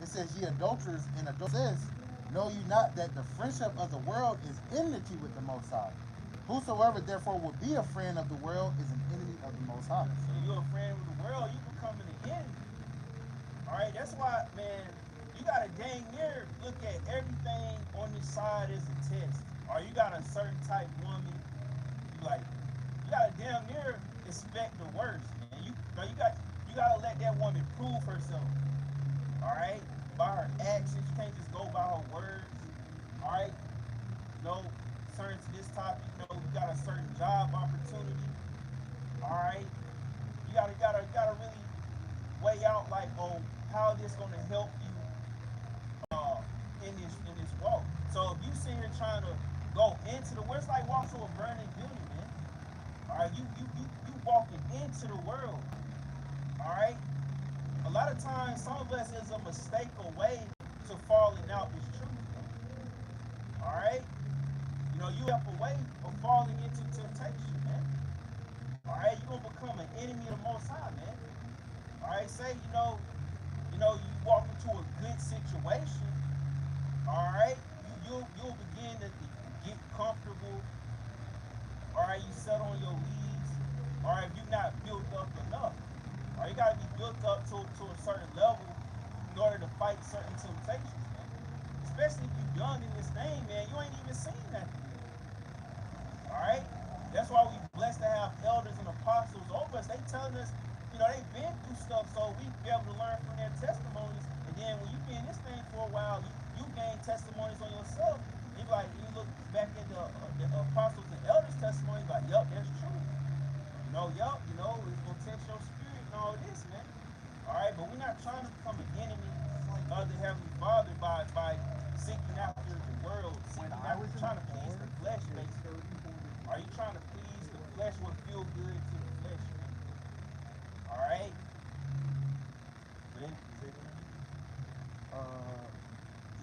It says, ye adulterers and adulterers says, know ye not that the friendship of the world is enmity with the Most High? Whosoever therefore would be a friend of the world is an enemy of the Most High. So you're a friend with the world, you becoming an enemy. Alright, that's why, man, you gotta dang near look at everything on this side as a test. Or you got a certain type woman, you gotta damn near expect the worst, man. You gotta let that woman prove herself. Alright? By her actions, you can't just go by her words. Alright? Certain to this topic, you got a certain job opportunity. Alright? You gotta really weigh out how this gonna help you in this walk. So if you sit here trying to go into the world. It's like walking to a burning building, man. All right, you walking into the world. All right. A lot of times, some of us is a mistake away to falling out this truth. All right. You know, you step away of falling into temptation, man. All right, you're gonna become an enemy of the Most High, man. All right, say you walk into a good situation. All right, you'll begin to get comfortable. All right, you settle on your knees. All right, if you're not built up enough. All right, you gotta be built up to a certain level in order to fight certain temptations, man. Especially if you're young in this thing, man. You ain't even seen that. All right, that's why we blessed to have elders and apostles over us. They telling us, they've been through stuff, so we be able to learn from their testimonies. And then when you be in this thing for a while, you gain testimonies on yourself. You look back at the apostles and elders' testimonies, like, yup, that's true. It's gonna test your spirit and all this, man. All right, but we're not trying to become an enemy of the Heavenly Father by seeking after the world, trying to please the flesh, basically. Are you trying to please the flesh? What feel good to the flesh, man? All right.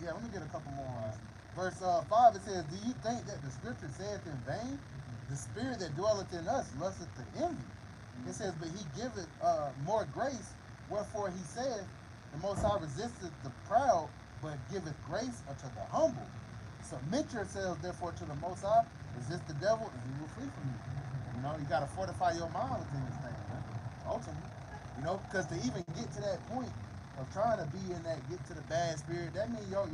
Yeah, let me get a couple more on this. Verse 5, it says, "Do you think that the scripture saith in vain? The spirit that dwelleth in us lusteth to envy." It says, "But he giveth more grace, wherefore he saith, the Most High resisteth the proud, but giveth grace unto the humble. Submit yourselves therefore to the Most High, resist the devil, and he will flee from you." You got to fortify your mind within this thing, man. Ultimately, because to even get to that point of trying to be in that, get to the bad spirit, that means your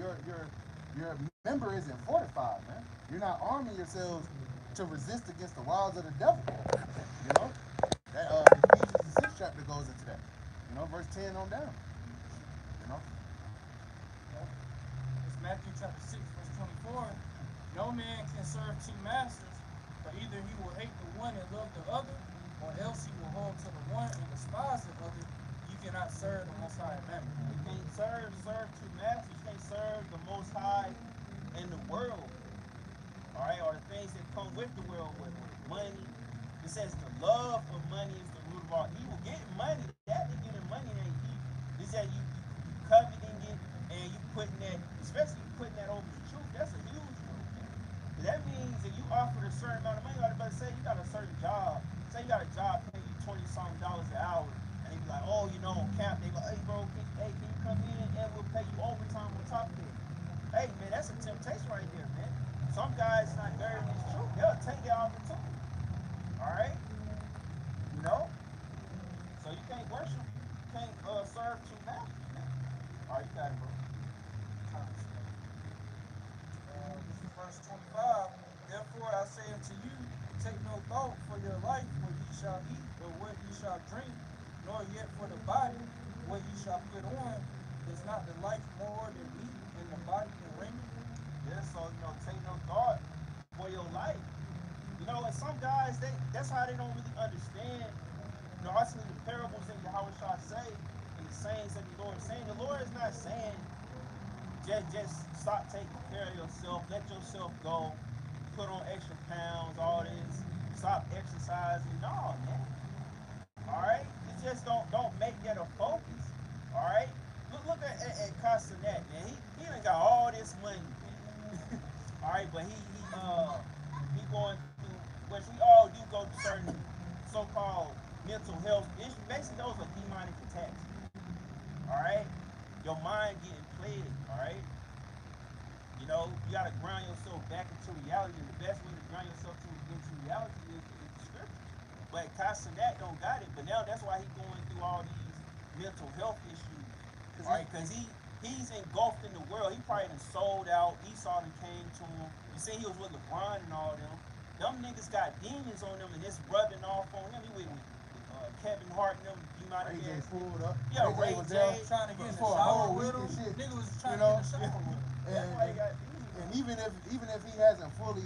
member isn't fortified, man. You're not arming yourselves to resist against the wiles of the devil. That Ephesians the 6th chapter goes into that. Verse 10 on down. It's Matthew chapter 6, verse 24. "No man can serve two masters, for either he will hate the one and love the other, or else he will hold to the one and despise the other. You cannot serve the Most High and Mammon." You can't serve two masters. You can't serve the Most High and the world. All right, or the things that come with the world, with money. It says the love of money is the root of all evil. Getting money, that to getting money ain't evil. It's that you coveting it and you putting that, especially putting that over the truth. That's a huge one. That means that you offered a certain amount of money. Like everybody say, you got a certain job. Say you got a job paying you $20-something an hour, and they be like, oh, on camp, they go, hey, bro, can you come in and we'll pay you overtime on top of it. Hey, man, that's a temptation right there, man. Some guys not bearing this truth. They'll take that opportunity. All right? So you can't worship, you can't serve two masters, man. All right, you got it, bro. This is verse 25. "Therefore I say unto you, take no thought for your life, what ye shall eat, or what ye shall drink, nor yet for the body, what ye shall put on. Is not the life more than meat, and the body than raiment?" Yeah, so, take no thought for your life. And some guys, that's how they don't really understand. Actually the parables that Yahweh shall say, and the sayings that the Lord is saying. The Lord is not saying just stop taking care of yourself, let yourself go, put on extra pounds, all this, stop exercising. No, man. All right, you just don't make that a focus. All right, look at Castanet, man. He done got all this money, man. All right, but he going through, which we all do go through certain so-called mental health issues. Basically, those are demonic attacks. All right, your mind getting played. All right, you gotta ground yourself back into reality. And the best way to ground yourself into reality is the scripture. But Castanet don't got it. But now that's why he's going through all these mental health issues. All right, because he's engulfed in the world. He probably done sold out. Esau done came to him. You see, he was with LeBron and all them. Them niggas got demons on them, and it's rubbing off on him. He with Kevin Hart and them demonic AJ ass. pulled up. Yeah, AJ Ray was J. there Trying to get in the for a shower whole with week him. and shit. Nigga was trying to get in the shower with him. That's why he got And even if he hasn't fully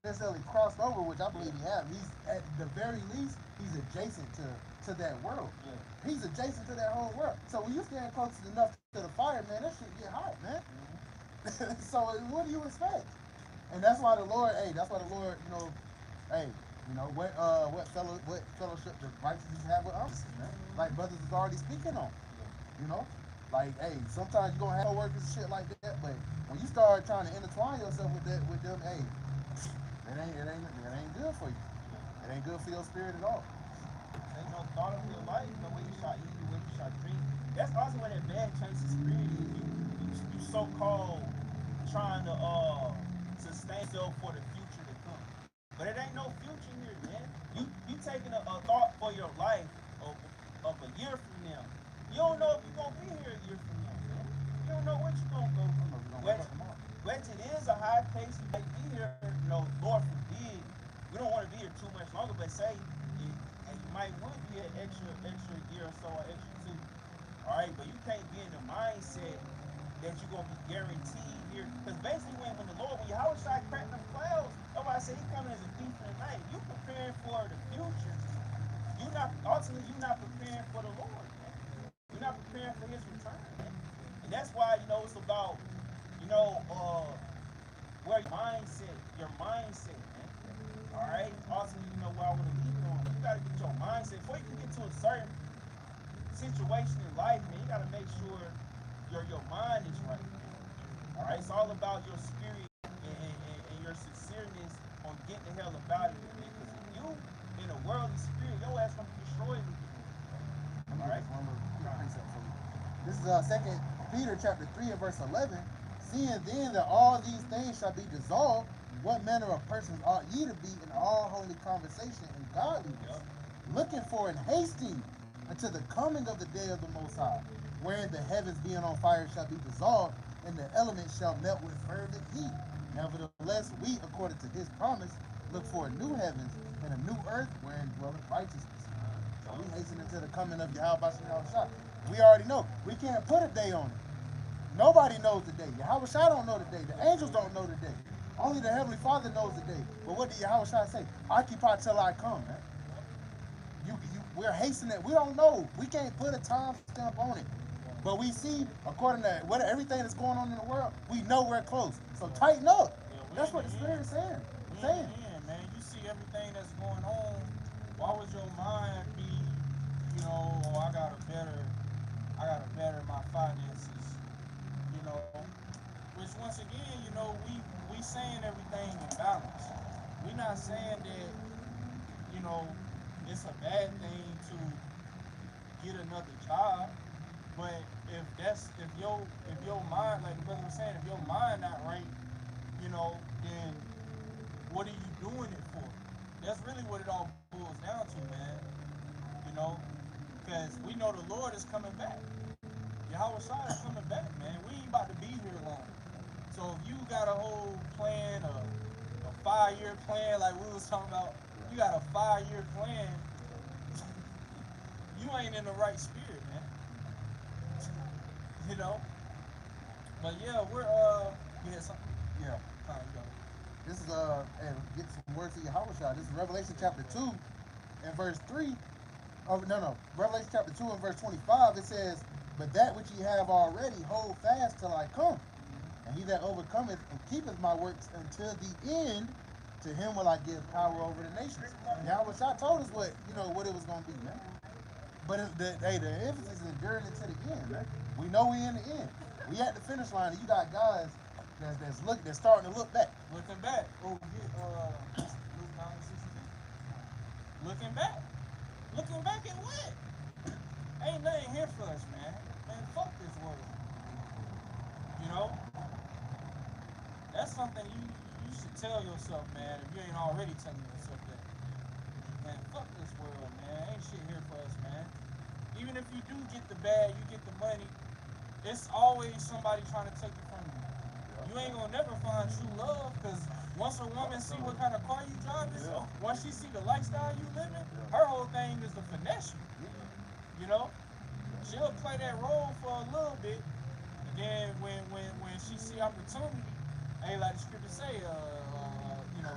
necessarily crossed over, which I believe he has, he's at the very least he's adjacent to that world. Yeah. He's adjacent to that whole world. So when you stand close enough to the fire, man, that shit get hot, man. So what do you expect? And that's why the Lord, hey, that's why the Lord, hey, what fellowship the righteous have with others, man. Like brothers is already speaking on, you know. Like, hey, sometimes you're gonna have coworkers and shit like that, but when you start trying to intertwine yourself with them, hey, it ain't good for you. It ain't good for your spirit at all. Ain't no thought of your life, the way you shall eat, the way you shall drink. That's also where that bad change of spirit is. You so called trying to sustain yourself for the future to come. But it ain't no future here, man. You taking a thought for your life of a year from now. You don't know if you're gonna be here a year from now, man. You don't know what you're gonna go through. Which it is a high case you might be here, Lord forbid. We don't want to be here too much longer, but say you might would be an extra year or so, or extra two. All right, but you can't be in the mindset that you're gonna be guaranteed here, because basically when Yahweh Shai cracked them clouds, nobody said he coming as a thief in the night. You preparing for the future. You're not preparing for the Lord, man. You're not preparing for his return, man. And that's why, it's about, where your mindset, man. All right. Ultimately, where I want to lead you on. You got to get your mindset before you can get to a certain situation in life, man. You got to make sure your mind is right, man. All right. It's all about your spirit and your sincereness on getting the hell about it, man. Because if you in a worldly spirit, your ass gonna be destroyed with it. All right. This is 2 Peter chapter 3 and verse 11. Seeing then that all these things shall be dissolved, what manner of persons ought ye to be in all holy conversation and godliness, looking for and hasting until the coming of the day of the Most High, wherein the heavens being on fire shall be dissolved, and the elements shall melt with fervent heat. Nevertheless, we, according to his promise, look for a new heavens and a new earth wherein dwelleth righteousness. So we hasten into the coming of Yahweh Shai. We already know. We can't put a day on it. Nobody knows the day. Yahweh Shai don't know the day. The angels don't know the day. Only the Heavenly Father knows the day. But what did Yahweh Shai say? Occupy till I come, man. We're hastening. We don't know. We can't put a time stamp on it. But we see, according to everything that's going on in the world, we know we're close. So tighten up. That's what the Spirit is saying. Man, you see everything that's going on. Why would your mind be, I gotta better my finances, which once again, we saying everything in balance. We not saying that, it's a bad thing to get another job, but if your mind, like the brother was saying, if your mind not right, then what are you doing it for? That's really what it all boils down to, man. Because we know the Lord is coming back. Yahweh Shai is coming back, man. We ain't about to be here long. So if you got a whole plan, a 5-year plan, like we was talking about, you got a 5-year plan, you ain't in the right spirit, man. But yeah, we're you had something? Yeah. This is and get some words to Yahweh Shai. This is Revelation chapter 2 and verse 3. Oh no. Revelation chapter 2 and verse 25. It says, "But that which ye have already, hold fast till I come. And he that overcometh and keepeth my works until the end, to him will I give power over the nations." Yahweh Shai told us what it was gonna be, man. But the emphasis is enduring it to the end, man. We know we in the end. We at the finish line, and you got guys that's starting to look back. Looking back. Oh, get Luke 9:62. Looking back. Looking back at what? Ain't nothing here for us, man. Man, fuck this world. That's something you should tell yourself, man, if you ain't already telling yourself that. Man, fuck this world, man. Ain't shit here for us, man. Even if you do get the bag, you get the money, it's always somebody trying to take it from you. You ain't gonna never find true love, because once a woman see what kind of car you driving, once she see the lifestyle you living, her whole thing is to finesse you. She'll play that role for a little bit, and then when she see opportunity, like the scripture say,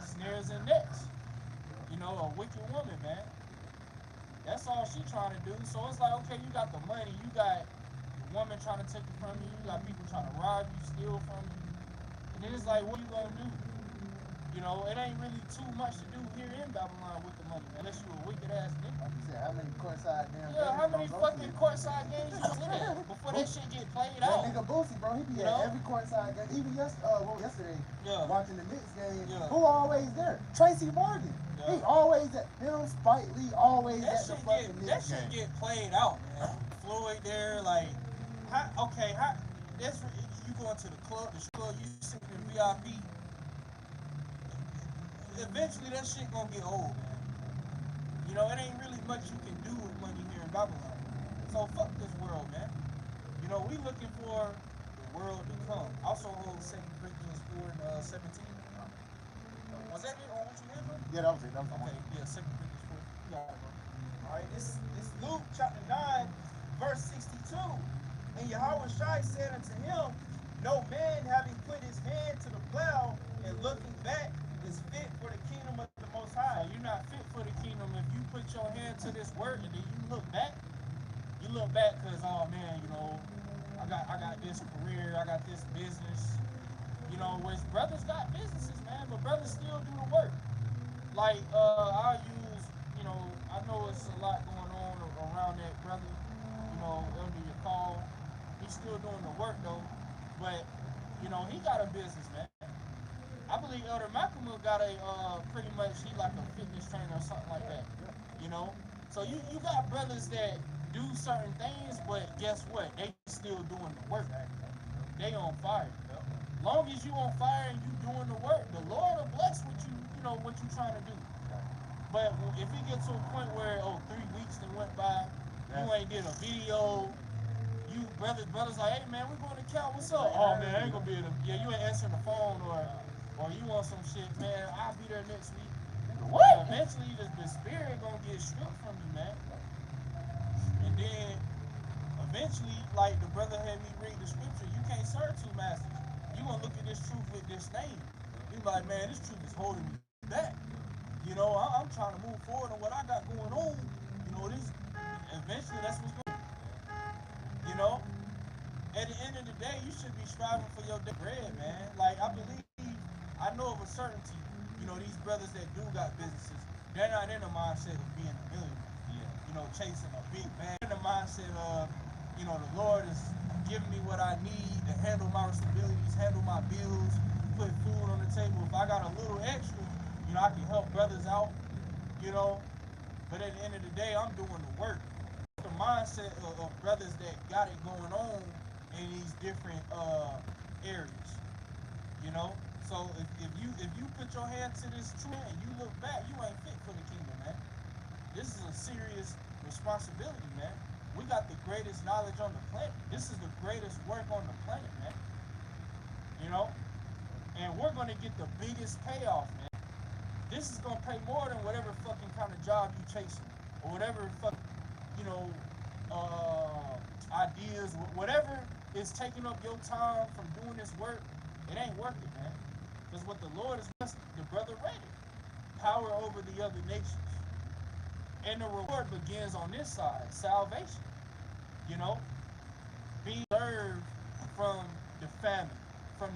snares and nets. A wicked woman, man. That's all she trying to do. So it's like, okay, you got the money, you got the woman trying to take it from you, you got people trying to rob you, steal from you. And then it's like, what are you gonna do? You know, it ain't really too much to do here in Babylon with the money, man, unless you a wicked ass nigga. Like you said, how many courtside damn Yeah, how many games you fucking courtside games you sit at before that shit get played that out? nigga Boosie, bro, he be You at know? every courtside game. Even yesterday, Yeah. watching the Knicks game. Yeah. Who always there? Tracy Morgan. Yeah. He always at him. Spike Lee always That at the shit fucking get that Knicks shit game. get played out, man. Floyd there, like, that's you going to the club, you sitting in VIP. Eventually, that shit gonna get old, man. You know, it ain't really much you can do with money here in Babylon. So fuck this world, man. You know, we looking for the world to come. Also hold 2 Corinthians 4 and 17. Was that it on what you read from? Yeah, that was it. That was Okay, yeah, 2 Corinthians 4. You got it, bro. All right, this Luke chapter 9, verse 62. And Yahweh Shai said unto him, no man having put his hand to the plow and looking back is fit for the kingdom of the Most High. So you're not fit for the kingdom if you put your hand to this work and then you look back. You look back because, oh man, you know, I got this career, I got this business. You know, which brothers got businesses, man, but brothers still do the work. Like, I'll use, you know, I know it's a lot going on around that brother, you know, under your call. He's still doing the work though, but, you know, he got a business, man. I believe Elder Malcolm got a, pretty much, he like a fitness trainer or something like that, you know? So you got brothers that do certain things, but guess what? They still doing the work. They on fire. Long as you on fire and you doing the work, the Lord will bless what you know, what you trying to do. But if we get to a point where, 3 weeks then went by, you ain't did a video, you brothers like, hey man, we going to count, what's up? Oh man, I ain't gonna be able to, yeah, you ain't answering the phone or you want some shit, man, I'll be there next week. What? Eventually the spirit gonna get stripped from you, man. And then eventually, like the brother had me read the scripture, you can't serve two masters. You gonna look at this truth with disdain. You like, man, this truth is holding me back. You know, I'm trying to move forward on what I got going on. You know, this eventually that's what's going. You know, at the end of the day, you should be striving for your bread, man. Like I know of a certainty. You know, these brothers that do got businesses, they're not in the mindset of being a millionaire. Yeah. You know, chasing a big bag. In the mindset of, you know, the Lord is giving me what I need to handle my responsibilities, handle my bills, put food on the table. If I got a little extra, you know, I can help brothers out, you know. But at the end of the day, I'm doing the work. The mindset of brothers that got it going on in these different areas, you know. So if you put your hand to this tree and you look back, you ain't fit for the kingdom, man. This is a serious responsibility, man. We got the greatest knowledge on the planet. This is the greatest work on the planet, man. You know? And we're going to get the biggest payoff, man. This is going to pay more than whatever fucking kind of job you chasing. Or whatever fucking, you know, ideas, whatever is taking up your time from doing this work, it ain't worth it, man. Because what the Lord is blessing, the brother read it. Power over the other nations. And the reward begins on this side, salvation. You know, being served from the famine, from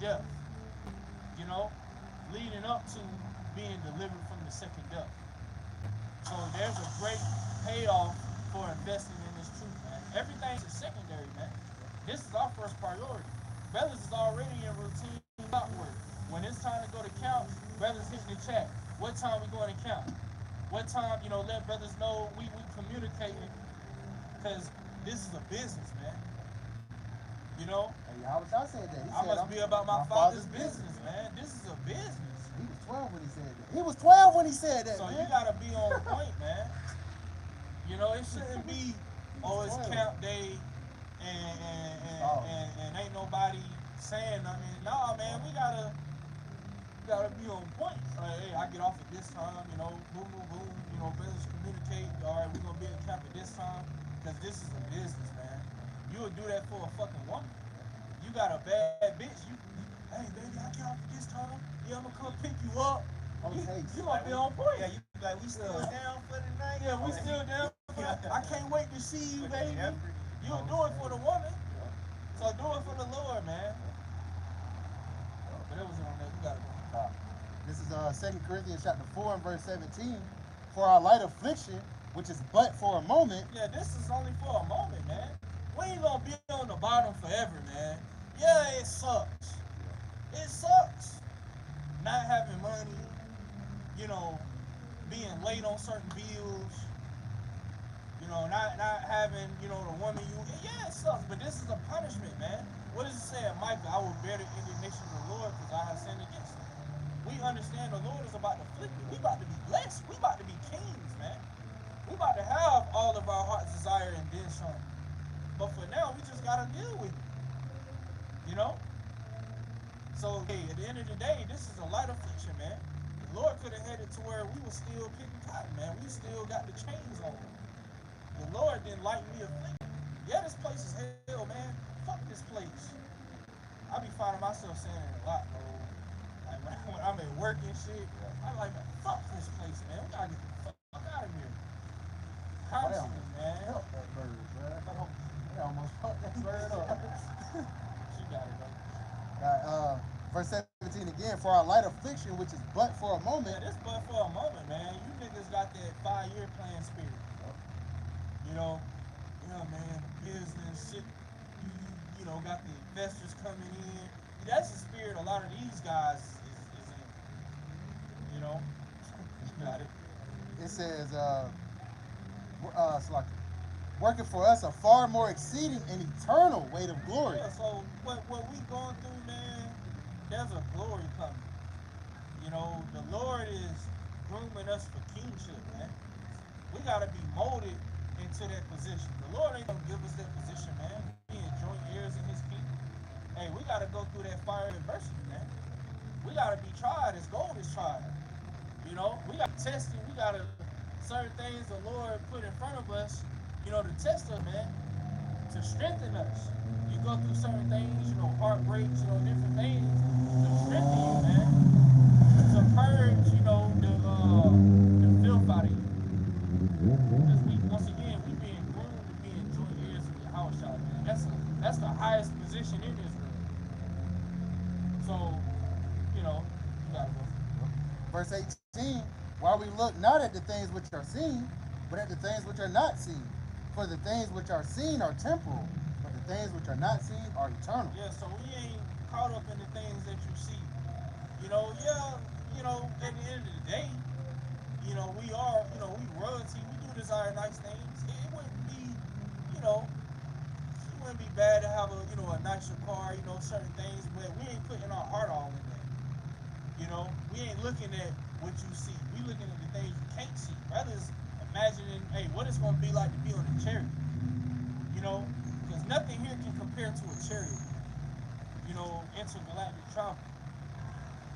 death. You know, leading up to being delivered from the second death. So there's a great payoff for investing in this truth, man. Everything's secondary, man. This is our first priority. Brothers is already in routine work. When it's time to go to count, brothers hitting the chat. What time we going to count? What time, you know, let brothers know we communicating, because this is a business, man. You know? Hey, I said that. I must be about my father's business, man. This is a business. He was 12 when he said that. He was 12 when he said that, so man. You gotta be on point, man. You know, it shouldn't be, it's count day and ain't nobody saying nothing. Nah, man, we gotta be on point. Like, hey, I get off at this time, you know, boom, boom, boom, you know, brothers communicate, all right, we're gonna be in camp at this time, because this is a business, man. You would do that for a fucking woman. You got a bad bitch, hey, baby, I get off at this time, yeah, I'm gonna come pick you up. You gonna be on point. Yeah, you like, we still down for the night? Yeah, we still down. I can't wait to see you, baby. You'll do it for the woman. So do it for the Lord, man. But it was on that. You gotta go. 2 Corinthians chapter 4 and verse 17, for our light affliction, which is but for a moment. Yeah, this is only for a moment, man. We ain't gonna be on the bottom forever, man. Yeah, it sucks. It sucks. Not having money, you know, being late on certain bills, you know, not having, you know, the woman you, yeah, it sucks, but this is a punishment, man. What does it say at Micah? I will bear the indignation of the Lord because I have sinned against him. We understand the Lord is about to flip it. We about to be blessed. We about to be kings, man. We about to have all of our heart's desire and then some. But for now, we just got to deal with it, you know? So, hey, at the end of the day, this is a light affliction, man. The Lord could have had it to where we were still picking cotton, man. We still got the chains on. The Lord didn't like me afflicted. Yeah, this place is hell, man. Fuck this place. I be finding myself saying it a lot, bro. Like when I'm at work and shit, I'm like, fuck this place, man. We gotta get the fuck out of here. Constantly, man. Help that bird, bro. They almost fucked that bird up. She got it, bro. Verse 17 again, for our light affliction, which is but for a moment. Yeah, this but for a moment, man. You niggas got that 5-year plan spirit. You know, yeah, man, business, shit, you know, got the investors coming in. That's the spirit a lot of these guys is in. You know, you got it. It says, it's like working for us a far more exceeding and eternal weight of glory. Yeah, so what we going through, man, there's a glory coming. You know, the Lord is grooming us for kingship, man. We gotta be molded into that position. The Lord ain't gonna give us that position, man. We in joint heirs in his kingdom. Hey, we gotta go through that fire of adversity, man. We gotta be tried as gold is tried. You know, we got testing, we gotta certain things the Lord put in front of us, you know, to test us, man, to strengthen us. You go through certain things, you know, heartbreaks, you know, different things to strengthen you, man. To purge, you know, the filth out of you. Because we, once again, we being groomed to be in joint heirs with the house shot, man. That's the highest position in Israel. So, you know, you gotta go. Verse 18, while we look not at the things which are seen, but at the things which are not seen. For the things which are seen are temporal, but the things which are not seen are eternal. Yeah, so we ain't caught up in the things that you see. You know, yeah, you know, at the end of the day, you know, we are, you know, we royalty, we do desire nice things. It wouldn't be, you know, it wouldn't be bad to have a, you know, a nicer car, you know, certain things, but we ain't putting our heart all in that. You know, we ain't looking at what you see. We looking at the things you can't see. Rather is imagining, hey, what it's going to be like to be on a chariot. You know, because nothing here can compare to a chariot. You know, intergalactic travel.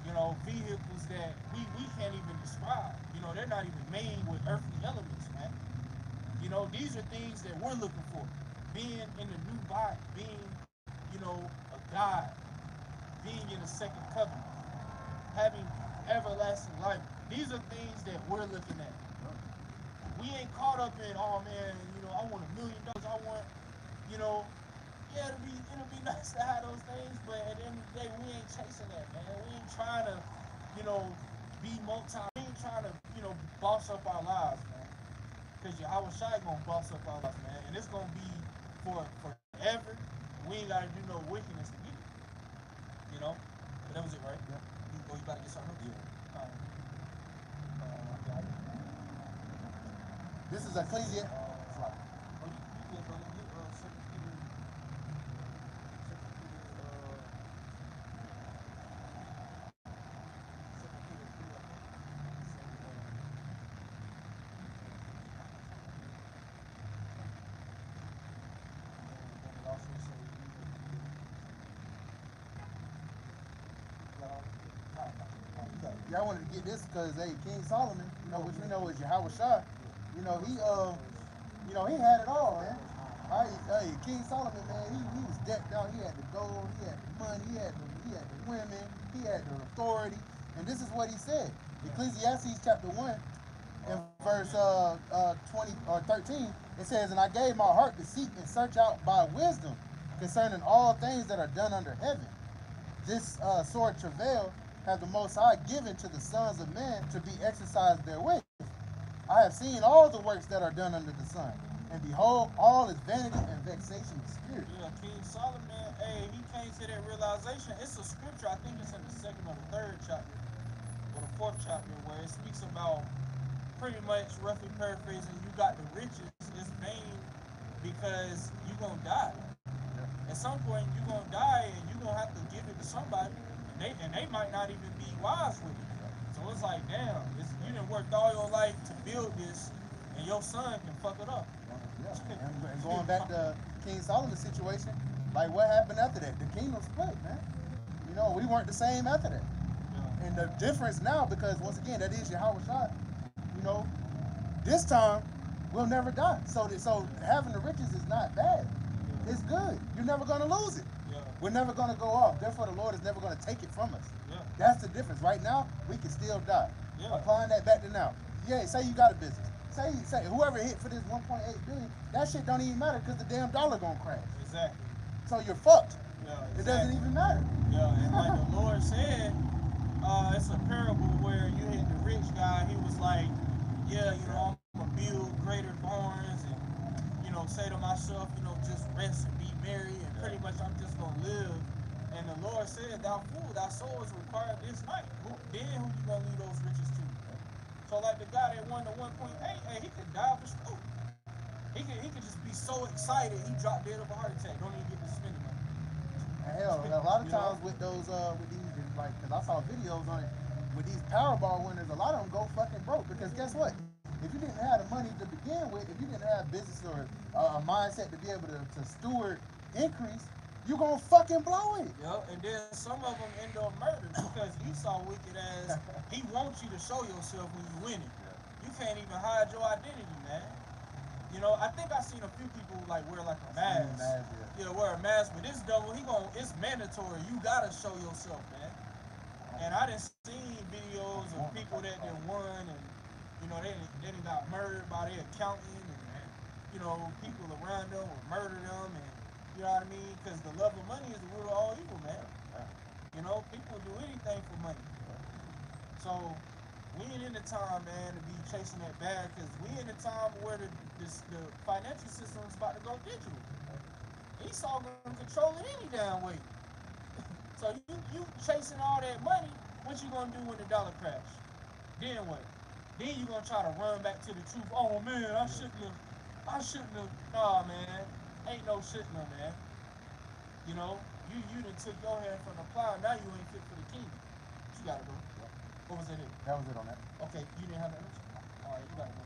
You know, vehicles that we can't even describe. You know, they're not even made with earthly elements, man. You know, these are things that we're looking for. Being in the new body, being, you know, a God, being in a second covenant, having everlasting life. These are things that we're looking at. We ain't caught up in, oh man, you know, I want $1 million. I want, you know, yeah, it'll be nice to have those things, but at the end of the day, we ain't chasing that, man. We ain't trying to, you know, be we ain't trying to, you know, boss up our lives, man. Because Yahweh Shai gonna boss up our lives, man. And it's gonna be for forever. We ain't gotta do no wickedness to get it. You know? But that was it, right? Yeah. You about to get something? Yeah. Got it. This is Ecclesiastes. Yeah, I wanted to get this because King Solomon, you know, which we know is Yahweh Shai, you know, he had it all, man. King Solomon, man, he was decked out. He had the gold, he had the money, he had the women, he had the authority. And this is what he said. Ecclesiastes chapter 1 in verse 20 or 13, it says, and I gave my heart to seek and search out by wisdom concerning all things that are done under heaven. This sore travail have the Most High given to the sons of men to be exercised therewith. I have seen all the works that are done under the sun, and behold, all is vanity and vexation of spirit. Yeah, King Solomon, hey, he came to that realization. It's a scripture, I think it's in the second or the third chapter, or the fourth chapter, where it speaks about, pretty much roughly paraphrasing, you got the riches, it's vain because you're going to die. Yeah. At some point, you're going to die, and you're going to have to give it to somebody, and they might not even be wise with it. So it's like, damn, you done worked all your life to build this, and your son can fuck it up. Yeah. And going back to King Solomon's situation, like what happened after that? The kingdom split, man. You know, we weren't the same after that. Yeah. And the difference now, because once again, that is Yahweh Shai, you know, this time we'll never die. So having the riches is not bad. Yeah. It's good. You're never gonna lose it. Yeah. We're never gonna go off. Therefore, the Lord is never gonna take it from us. Yeah. That's the difference. Right now, we can still die. Yeah. Applying that back to now. Yeah, say you got a business. Say whoever hit for this 1.8 billion, that shit don't even matter because the damn dollar gonna crash. Exactly. So you're fucked. Yeah, exactly. It doesn't even matter. Yeah, and like the Lord said, it's a parable where you hit the rich guy. He was like, yeah, you know, I'm gonna build greater barns and, you know, say to myself, you know, just rest and be merry and pretty much I'm just gonna live. And the Lord said, thou fool, thy soul is required this night. Then who you gonna leave those riches to? So like the guy that won the 1.8, hey, he could die for school. He could just be so excited he dropped dead of a heart attack. Don't even get to spend it. And hell, a lot of times with those with these, like, because I saw videos on it with these Powerball winners, a lot of them go fucking broke because guess what? If you didn't have the money to begin with, if you didn't have business or a mindset to be able to steward increase, you gonna fucking blow it. Yep, and then some of them end up murdered because Esau wicked ass. He wants you to show yourself when you win it. You can't even hide your identity, man. You know, I think I seen a few people like wear like a mask. Yeah, wear a mask, but this double, it's mandatory. You gotta show yourself, man. And I done seen videos of people that won, and you know they done got murdered by their accountant, and you know people around them will murder them, and you know what I mean? Because the love of money is the root of all evil, man. You know, people do anything for money. So we ain't in the time, man, to be chasing that bag, because we in the time where the financial system is about to go digital. Esau gonna control it any damn way. So you chasing all that money, what you gonna do when the dollar crash? Then what? Then you gonna try to run back to the truth. Oh man, I shouldn't have. Nah, man, ain't no shit, no, man. You know, you done took your hand from the plow. Now you ain't fit for the kingdom. You gotta go. What was it? That was it on that. Okay, you didn't have that. All right, you gotta go.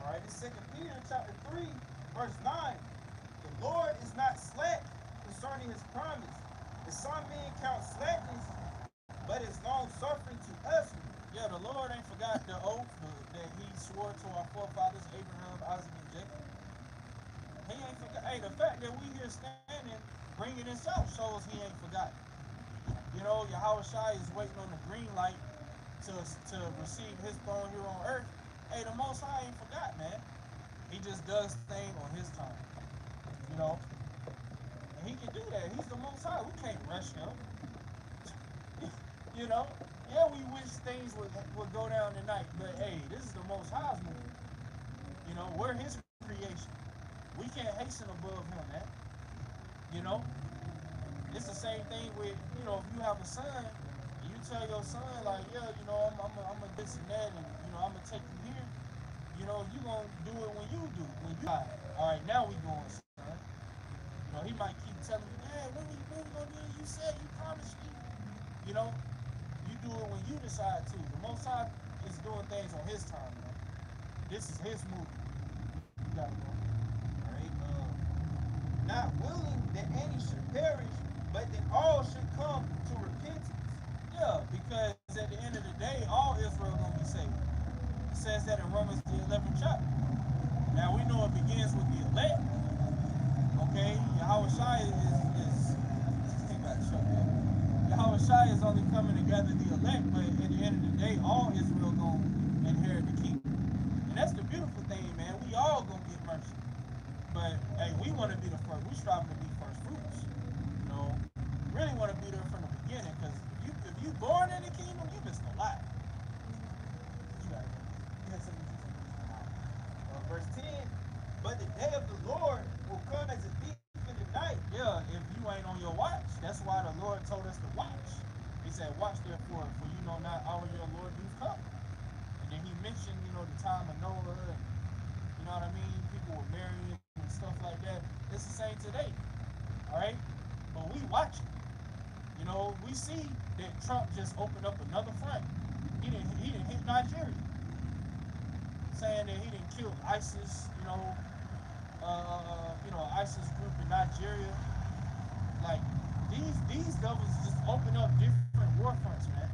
All right, this 2 Peter chapter 3, verse 9. The Lord is not slack concerning his promise, as some men count slackness, but is long suffering to us. Yeah, the Lord ain't forgot the oath that he swore to our forefathers, Abraham, Isaac, and Jacob. He ain't forgot. Hey, the fact that we here standing, bringing this out, shows he ain't forgotten. You know, Yahweh Shai is waiting on the green light to receive his throne here on earth. Hey, the Most High ain't forgot, man. He just does things on his time. You know? And he can do that. He's the Most High. We can't rush him. You know? Yeah, we wish things would go down tonight, but hey, this is the Most High's movie. You know, we're his creation. We can't hasten above him, man. You know? It's the same thing with, you know, if you have a son, and you tell your son, like, yeah, you know, I'm a this and that, and, you know, I'm going to take you here. You know, you going to do it when you do. When you die. All right, now we going, son. You know, he might keep telling you, man, when we going to do it? You said, you promised me. You know, you do it when you decide to. The Most High is doing things on his time, man. This is his movie. You got to go. All right, not willing that any should perish, but that all should come to repentance. Yeah, because at the end of the day, all Israel gonna be saved. It says that in Romans the 11th chapter. Now we know it begins with the elect. Okay, Yahweh Shai Yahweh Shai is only coming to gather the elect, but at the end of the day, all Israel gonna inherit the kingdom. And that's the beautiful thing, man. We all gonna get mercy. But hey, we want to be the first. We striving to be first fruits. You know, really want to be there from the beginning, because if you born in watching. You know, we see that Trump just opened up another front. He didn't hit Nigeria, saying that he didn't kill ISIS. ISIS group in Nigeria. Like these devils just open up different war fronts, man.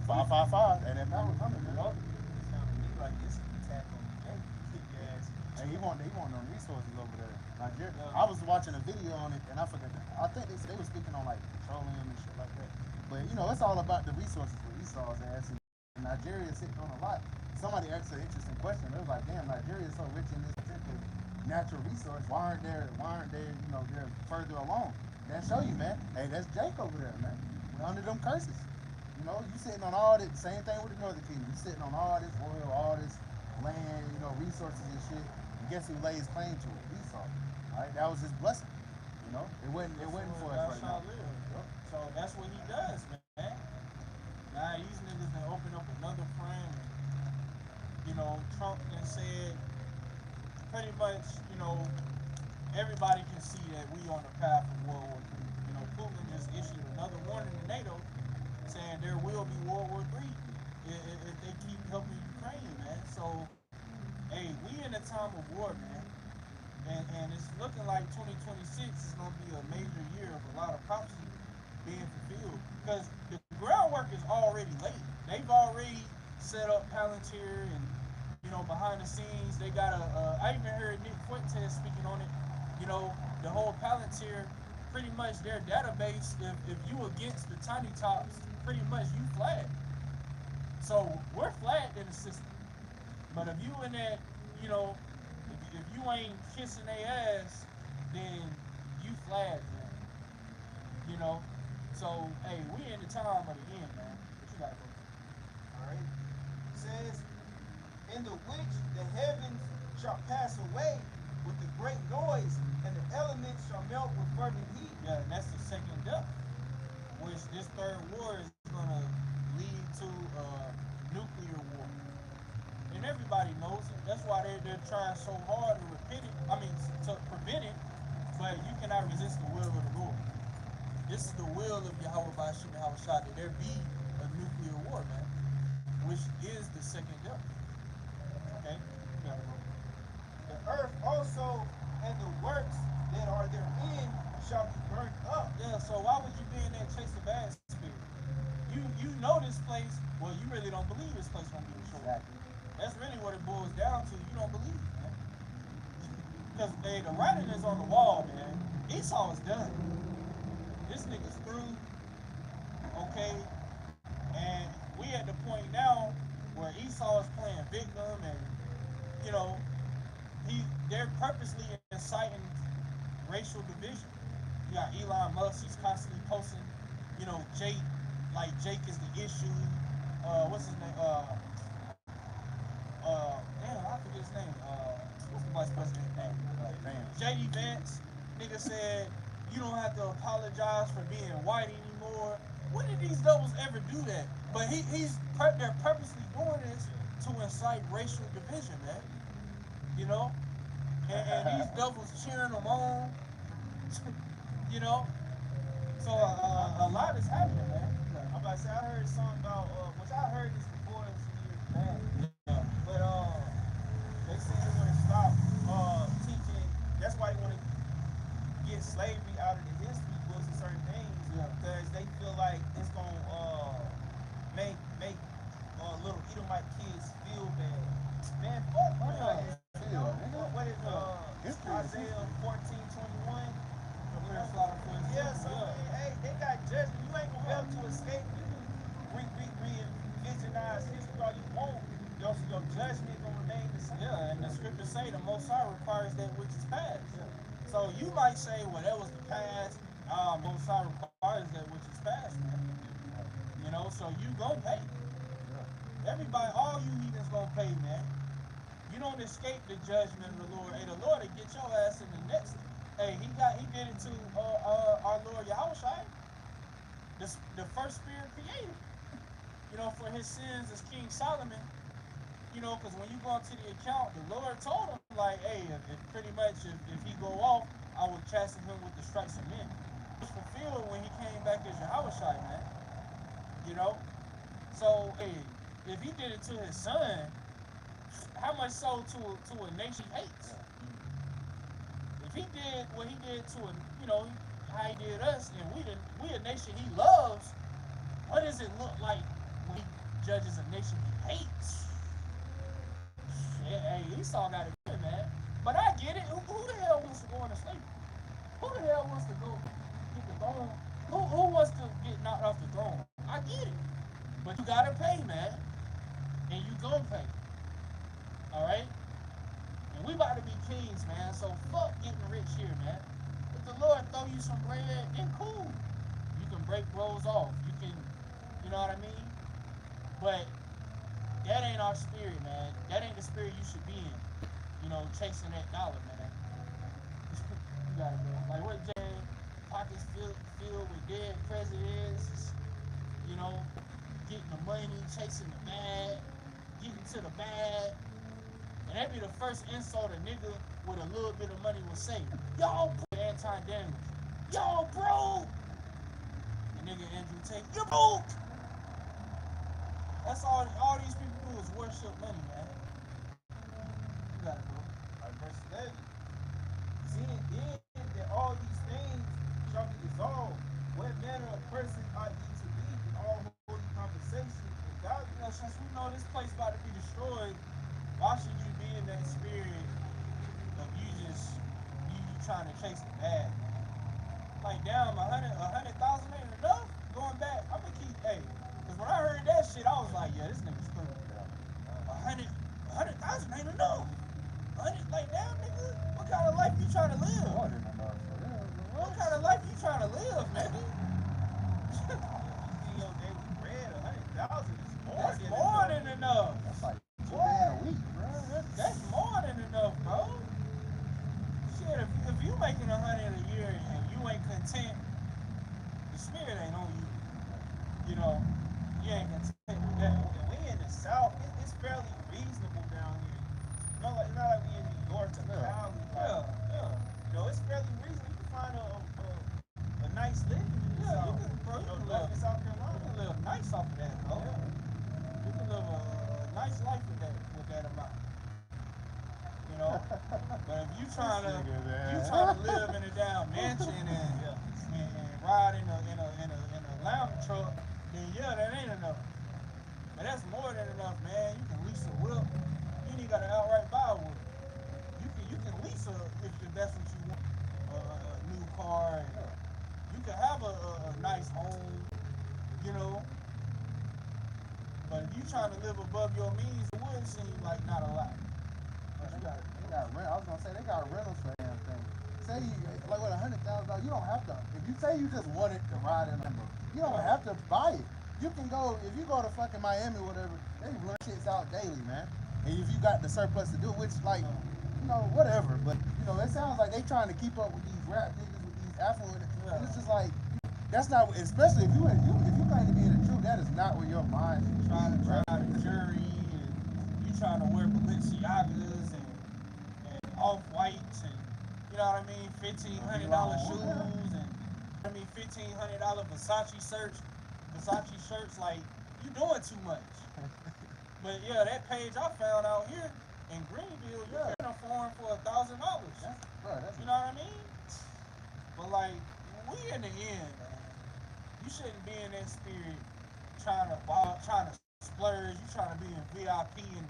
555, and that power coming, man. It sounds to me like this is an attack on the Jake. Kick your ass. And he want them resources over there. Nigeria. Yeah. I was watching a video on it, and I forgot. I think they were speaking on like petroleum and shit like that. But it's all about the resources with Esau's ass. And Nigeria is sitting on a lot. Somebody asked an interesting question. It was like, damn, Nigeria is so rich in this particular natural resource. Why aren't they, they're further along? That show you, man. Hey, that's Jake over there, man. We're under them curses. You sitting on all this, same thing with the Northern Kingdom. You sitting on all this oil, all this land, resources and shit. And guess who lays claim to it? Esau. All right, that was his blessing. It wasn't for us right now. Yep. So that's what he does, man. Now these niggas done open up another frame. Trump done said pretty much, everybody can see that we on the path of World War III. Putin just issued another warning to NATO saying there will be World War III if they keep helping Ukraine, man. So, hey, we in a time of war, man. And it's looking like 2026 is going to be a major year of a lot of prophecy being fulfilled. Because the groundwork is already laid. They've already set up Palantir and, behind the scenes, they got I even heard Nick Fuentes speaking on it. The whole Palantir, pretty much their database, if you against the tiny tops, pretty much you flagged. So we're flagged in the system. But if you in that, if you ain't kissing their ass, then you flagged, man. So hey, we in the time of the end, man. What you got, bro? Alright. It says, in the which the heavens shall pass away with the great noise, and the elements shall melt with fervent heat. Yeah, and that's the second death, which this third war is gonna lead to nuclear war. And everybody knows it. That's why they're trying so hard to to prevent it, but you cannot resist the will of the Lord. This is the will of Yahweh Bashim Yahushua, that there be a nuclear war, man, which is the second death. Okay? Yeah, The earth also and the works that are therein shall be burnt up. Yeah, so why would you be in that chase of bad spirit? You know this place, well, you really don't believe this place gonna be destroyed. Exactly. That's really what it boils down to. You don't believe, man. Because the writing is on the wall, man. Esau is done. This nigga's through. Okay? And we at the point now where Esau is playing victim, and they're purposely inciting racial division. You got Elon Musk, he's constantly posting, Jake is the issue. What's his name? I forget his name. What's the vice president's name? J.D. Vance, nigga said, you don't have to apologize for being white anymore. When did these devils ever do that? But they're purposely doing this to incite racial division, man. And these devils cheering them on. So a lot is happening, man. I'm about to say, I heard something about, which I heard this before some years back. Yeah. But they say they want to stop teaching. That's why they want to get slavery out of the history books and certain things. Yeah. Because they feel like it's gonna make little Edomite kids feel bad. Man, fuck, what is Isaiah 14:21? Yeah, so hey, they got judgment. You ain't gonna be able to escape. You can re-visionize history all you want. Your judgment gonna remain the same. Yeah, and the scriptures say the Most High requires that which is past. Yeah. So you might say, well, that was the past. Most High requires that which is past, man. So you gonna pay. Yeah. Everybody, all you heathens gonna pay, man. You don't escape the judgment of the Lord. Hey, the Lord will get your ass in the next. Hey, he did it to our Lord Yahushua, the first spirit created. For his sins as King Solomon. Because when you go into the account, the Lord told him, like, hey, if he go off, I will chasten him with the stripes of men. was fulfilled when he came back as Yahushua, man. You know? So, hey, if he did it to his son, how much so to a nation he hates? If he did what he did to a, how he did us, and we a nation he loves, what does it look like when he judges a nation he hates? Hey, Esau got it good, man. But I get it. Who the hell wants to go into slavery? Who the hell wants to go get the throne? Who wants to get knocked off the throne? I get it. But you gotta pay, man. And you gon' pay. Alright? And we about to be kings, man. So fuck getting rich here, man. If the Lord throw you some bread, then cool. You can break bros off. You can, you know what I mean? But that ain't our spirit, man. That ain't the spirit you should be in. Chasing that dollar, man. You gotta go. Like what Jay, pockets filled with dead presidents, getting the money, chasing the bag, getting to the bag. And that'd be the first insult a nigga with a little bit of money would say. Y'all anti-damage. Y'all broke. And nigga Andrew Tate, you're broke. That's all these people do is worship money, man. You gotta go. Like verse 11. Seeing then that all these things shall be dissolved, what manner of person ought ye to be in all holy conversation and godliness? Since we know this place about to be destroyed, why should you be in that spirit of you trying to chase the bag, man? Like, damn, 100,000 ain't enough? Going back, I'm gonna keep, because when I heard that shit, I was like, yeah, this nigga's screwed. 100,000 ain't enough. Like, damn, nigga, what kind of life you trying to live? What kind of life you trying to live, nigga? Your daily bread, 100,000 is More than enough. That's like $2 a week, bro. That's more than enough, bro. Shit, if you making 100 a year and you ain't content, the spirit ain't on you. You ain't content with that. And we in the South, it's fairly reasonable down here. It's not like we in New York or Cali. Yeah. It's fairly reasonable. You can find a nice living in the Yeah, South. you can live in South You Carolina. can live nice off of that, bro. Yeah. You can live a nice life with that amount. But if you trying to live in a damn mansion and ride in a lounge truck, then yeah, that ain't enough. But that's more than enough, man. You can lease a whip. You ain't gotta outright buy a whip. You can lease if that's what you want. A new car, and you can have a nice home, But if you trying to live above your means, it would seem like not a lot. They got rent. I was gonna say they got rentals for damn thing. Say you like with $100,000, you don't have to. If you say you just wanted to ride in a Lambo, you don't have to buy it. You can go if you go to fucking Miami or whatever. They run shits out daily, man. And if you got the surplus to do it, which like whatever. But it sounds like they trying to keep up with these rap niggas with these affluent. And it's just like that's not. Especially if you claim to be in the truth, that is not where your mind is. Trying to drive the jury, and you trying to wear Balenciagas and off-whites, and you know what I mean, $1,500 shoes, and $1,500 Versace shirts. Like, you doing too much. But yeah, that page I found out here in Greenville, you can afford for $1,000. You know what I mean? But like, we in the end, man. You shouldn't be in that spirit trying to splurge. You trying to be in VIP and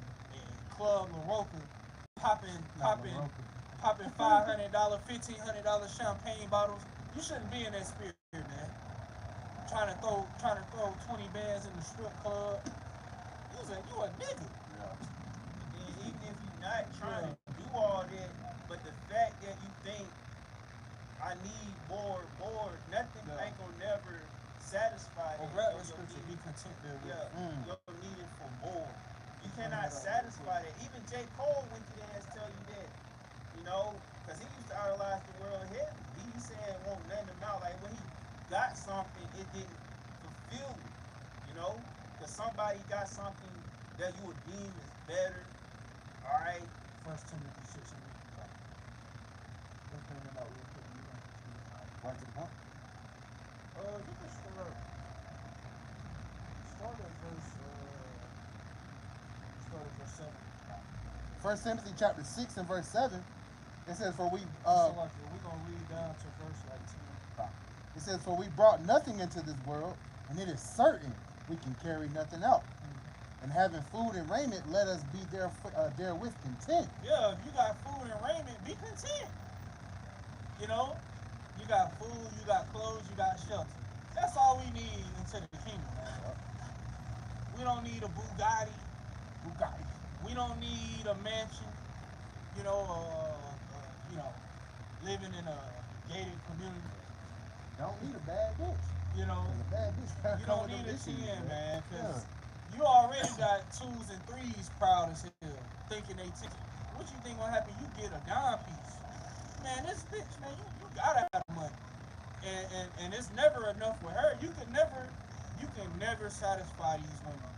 Club La Roca, popping $500, $1,500 champagne bottles. You shouldn't be in that spirit, man. Trying to throw 20 bands in the strip club. You a nigga. And even if you're not trying to do all that, but the fact that you think I need more, nothing ain't gonna never satisfy that. Grab the scripture, be content there. You're needed for more. You cannot satisfy that. Even J. Cole went to the ass tell you that. Because he used to idolize the world heavy. He said won't nothing amount. Like when he got something, it didn't fulfill it. Because somebody got something that you would deem as better. All right. 1 Timothy 6 and 8. Right to the point. Start at verse 7. 1 Timothy chapter 6 and verse 7. It says, "For we So like we're gonna read down to verse like 10. it says, for we brought nothing into this world, and it is certain we can carry nothing out. And having food and raiment, let us be therewith content." Yeah, if you got food and raiment, be content. You know, you got food, you got clothes, you got shelter. That's all we need into the kingdom, man. We don't need a Bugatti. We don't need a mansion. You know, living in a gated community. Don't need a bad bitch. You know, A bad bitch. you don't need a 10, man, because you already got 2s and 3s proud as hell, thinking they 10. What you think gonna happen? You get a dime piece. Man, this bitch, man, you gotta have money. And it's never enough with her. You can never satisfy these women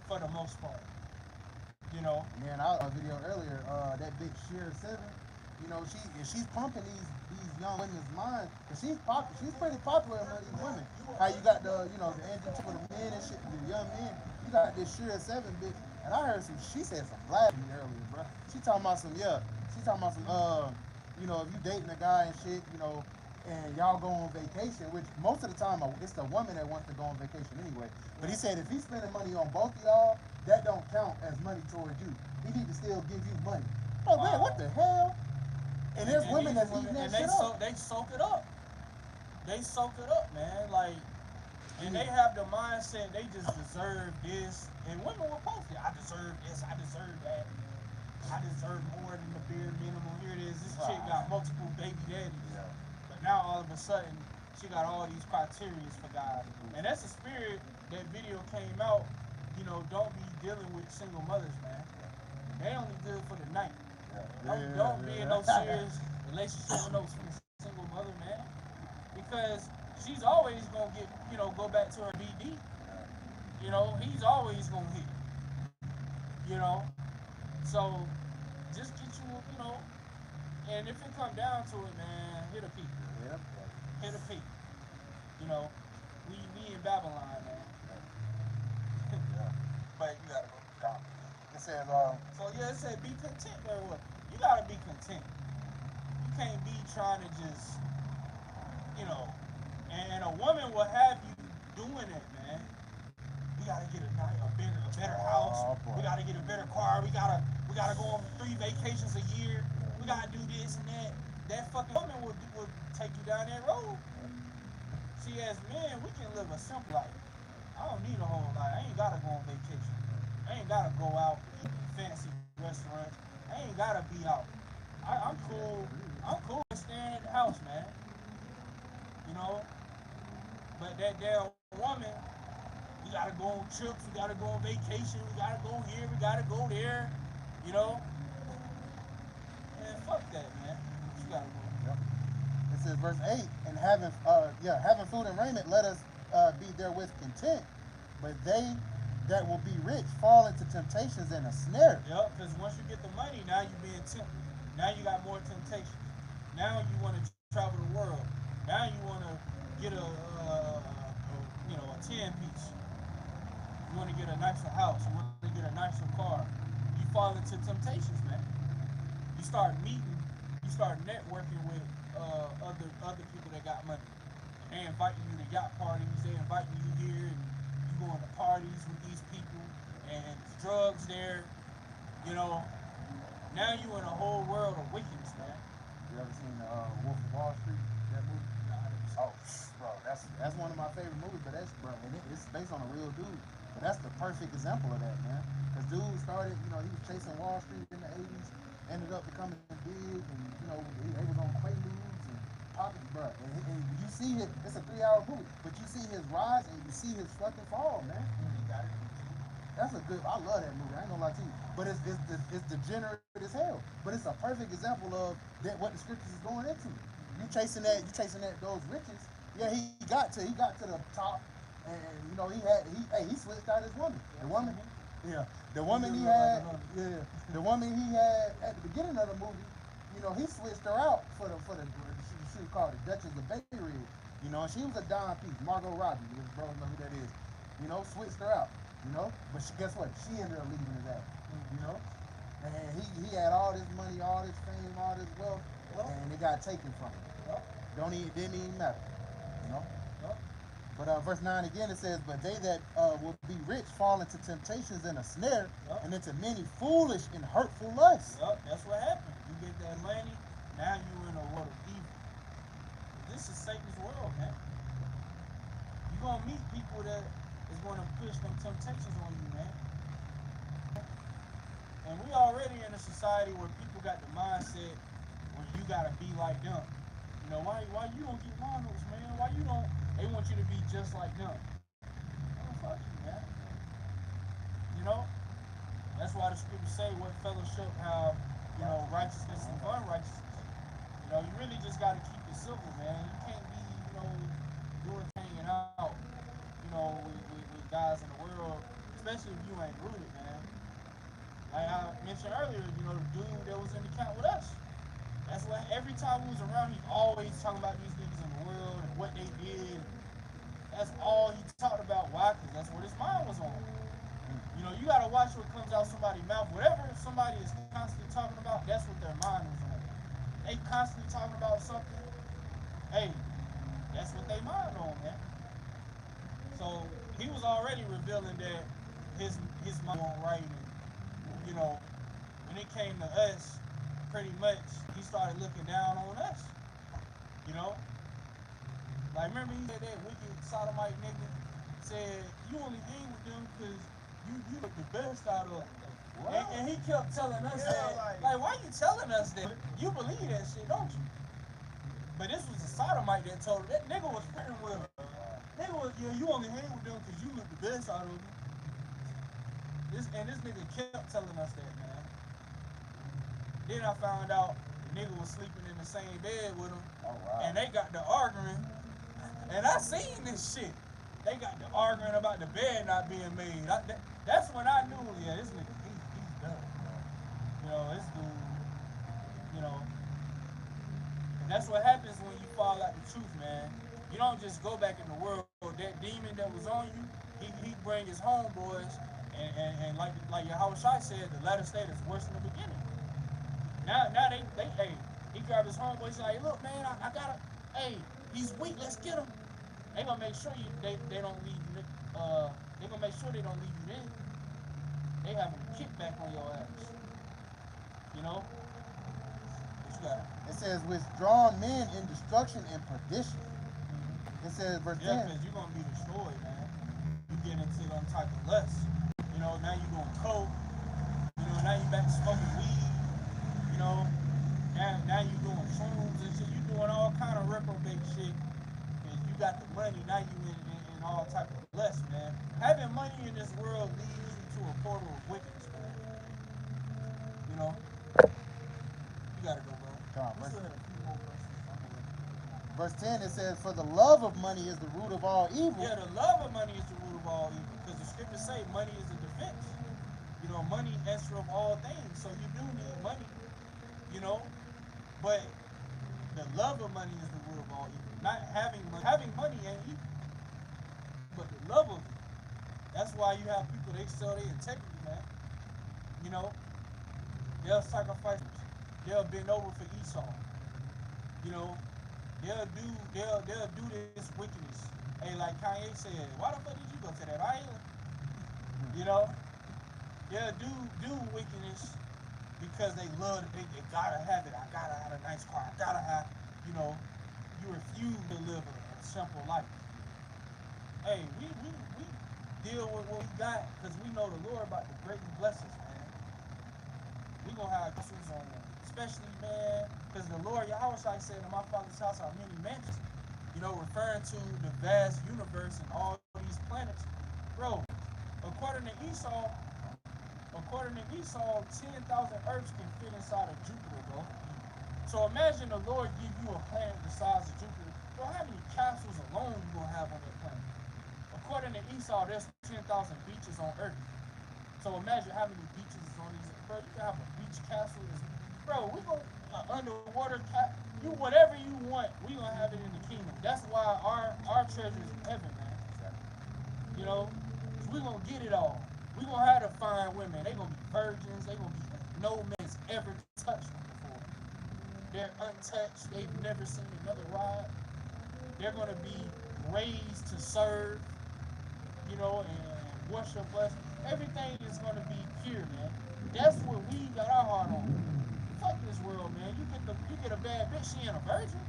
for the most part. You know. And then I saw a video earlier, that bitch Sheer 7, you know, she's pumping these young women's minds, because she's pretty popular among these women. How you got the Andrew for the men and shit, the young men. You got this Sheer 7 bitch, and I heard she said some blasphemy earlier, bro. She talking about some, if you dating a guy and shit, and y'all go on vacation, which most of the time it's the woman that wants to go on vacation anyway. But he said if he's spending money on both of y'all, that don't count as money towards you. He need to still give you money. Oh man, what the hell? And there's women that's eating that shit up. They soak it up. They soak it up, man. Like, and they have the mindset they just deserve this. And women will post it. I deserve this. I deserve that. I deserve more than the bare minimum. Here it is. This chick got multiple baby daddies. Yeah. But now all of a sudden, she got all these criteria for guys. And that's the spirit that video came out. Don't be dealing with single mothers, man. They only good for the night. Don't be in no serious relationship with no single mother, man. Because she's always gonna get, go back to her BD. He's always gonna hit. So just get you, and if it come down to it, man, hit a peak. Yep. Hit a peak. We in Babylon, man. But you gotta go. It says, it said be content there with. You gotta be content. You can't be trying to just, and a woman will have you doing it, man. We gotta get a better house. We gotta get a better car. We gotta go on 3 vacations a year. We gotta do this and that. That fucking woman will take you down that road. See, as men, we can live a simple life. I don't need a whole lot. I ain't gotta go on vacation. I ain't gotta go out eat fancy restaurants. I ain't gotta be out. I'm cool. I'm cool staying at the house, man. But that damn woman, we gotta go on trips. We gotta go on vacation. We gotta go here. We gotta go there. Man, fuck that, man. You gotta go. Yep. It says verse 8, and having food and raiment, let us be therewith content. But they that will be rich fall into temptations and a snare. Yep, because once you get the money, now you're being tempted. Now you got more temptations. Now you want to travel the world. Now you want to get a 10 piece. You want to get a nicer house. You want to get a nicer car. You fall into temptations, man. You start meeting. You start networking with other people that got money. They inviting you to yacht parties. They inviting you here, and you going to parties with these people, and drugs there. Now you in a whole world of wickedness, man. You ever seen Wolf of Wall Street? That movie? Oh, bro, that's one of my favorite movies. But it's based on a real dude. But that's the perfect example of that, man. Because dude started, he was chasing Wall Street in the 80s, ended up becoming big, and he was on Quaaludes and pockets, bro. And you see it's a 3-hour movie, but you see his rise and you see his fucking fall, man. That's a good. I love that movie. I ain't gonna lie to you. But it's degenerate as hell. But it's a perfect example of what the scriptures is going into. You chasing those riches. Yeah, he got to the top, and he switched out his woman. The woman he had at the beginning of the movie. He switched her out for the she was called the Duchess of Bay Ridge. And she was a dime piece. Margot Robbie, bro, know who that is. you know, switched her out, you know. But guess what? She ended up leaving his ass, you know. And he had all this money, all this fame, all this wealth, and it got taken from him. Didn't even matter, you know. But verse 9 again, it says, but they that will be rich fall into temptations and a snare, and into many foolish and hurtful lusts. That's what happened. You get that money, now you're in a world of evil. This is Satan's world, man. You're going to meet people that is going to push them temptations on you, man. And we already in a society where people got the mindset where you got to be like them. You know, why you don't get models, man? Why you don't? They want you to be just like them. Oh, fuck you, man. You know? That's why the scriptures say what fellowship have, you know, righteousness and unrighteousness. You know, you really just got to keep it simple, man. You can't be, you know, doing hanging out, you know, with guys in the world, especially if you ain't rooted, man. Like I mentioned earlier, you know, the dude that was in the camp with us. That's what every time we was around, he always talking about these niggas in the world and what they did. That's all he talked about. Why? Because that's what his mind was on. You know, you gotta watch what comes out somebody's mouth. Whatever somebody is constantly talking about, that's what their mind was on. They constantly talking about something. Hey, that's what they mind on, man. So he was already revealing that his mind wasn't right, and you know, when it came to us, pretty much he started looking down on us. You know, like remember he said that wicked sodomite nigga said you only hang with them because you look the best out of them. And he kept telling us that. Like, why you telling us that? You believe that shit, don't you? But this was a sodomite that told her. That nigga was friendly with her. Nigga was, yeah, you only hang with them because you look the best out of them. This nigga kept telling us that, man. Then I found out the nigga was sleeping in the same bed with him. Oh, wow. And they got to arguing. And I seen this shit. They got to arguing about the bed not being made. That's when I knew, yeah, this nigga, he's done. You know, this dude, you know. And that's what happens when you fall out the truth, man. You don't just go back in the world. That demon that was on you, he bring his homeboys, and like Yahweh Shai said, the latter state is worse than the beginning. Now they hey, he grabbed his homeboys, he's like, look, man, I gotta, hey, he's weak, let's get him. They gonna make sure they don't leave you. They gonna make sure they don't leave you in. They having a kickback on your ass. You know. What you got? It says withdrawn men in destruction and perdition. It says verse 10. Yeah, because you're gonna be destroyed, man. You get into them type of lust. You know, now you doing coke. You know, now you back to smoking weed. You know, now you doing shrooms and shit. You doing all kind of reprobate shit. You got the money, now you in all type of lust, man. Having money in this world leads you to a portal of wickedness, man. You know? You gotta go, bro. Verse 10, it says, for the love of money is the root of all evil. Yeah, the love of money is the root of all evil. Because the scriptures say money is a defense. You know, money answer of all things. So you do need money, you know? But the love of money is the root of all evil. Not having money ain't evil, but the love of it. That's why you have people, they sell their integrity, man. You know, they'll sacrifice, they'll bend over for Esau. You know, they'll do this wickedness. Hey, like Kanye said, why the fuck did you go to that island? You know, they'll do wickedness because they love it. They gotta have it. I gotta have a nice car. I gotta have, you know. You refuse to live a simple life. Hey, we deal with what we got because we know the Lord about to greatly bless us, man. We gonna have blessings on them, especially, man, because the Lord Yahweh said, in my Father's house are many mansions. You know, referring to the vast universe and all these planets. Bro, according to Esau, 10,000 Earths can fit inside of Jupiter, bro. So imagine the Lord give you a planet the size of Jupiter. Bro, how many castles alone you gonna have on that planet? According to Esau, there's 10,000 beaches on Earth. So imagine how many beaches is on these. Bro, you can have a beach castle. Bro, we gonna underwater you whatever you want. We gonna have it in the kingdom. That's why our treasure is in heaven, man. You know, 'cause we gonna get it all. We gonna have to find women. They gonna be virgins. They gonna be no man's ever touched them before. They're untouched. They've never seen another rod. They're gonna be raised to serve, you know, and worship us. Everything is gonna be pure, man. That's what we got our heart on. Fuck this world, man. You get a bad bitch, she ain't a virgin.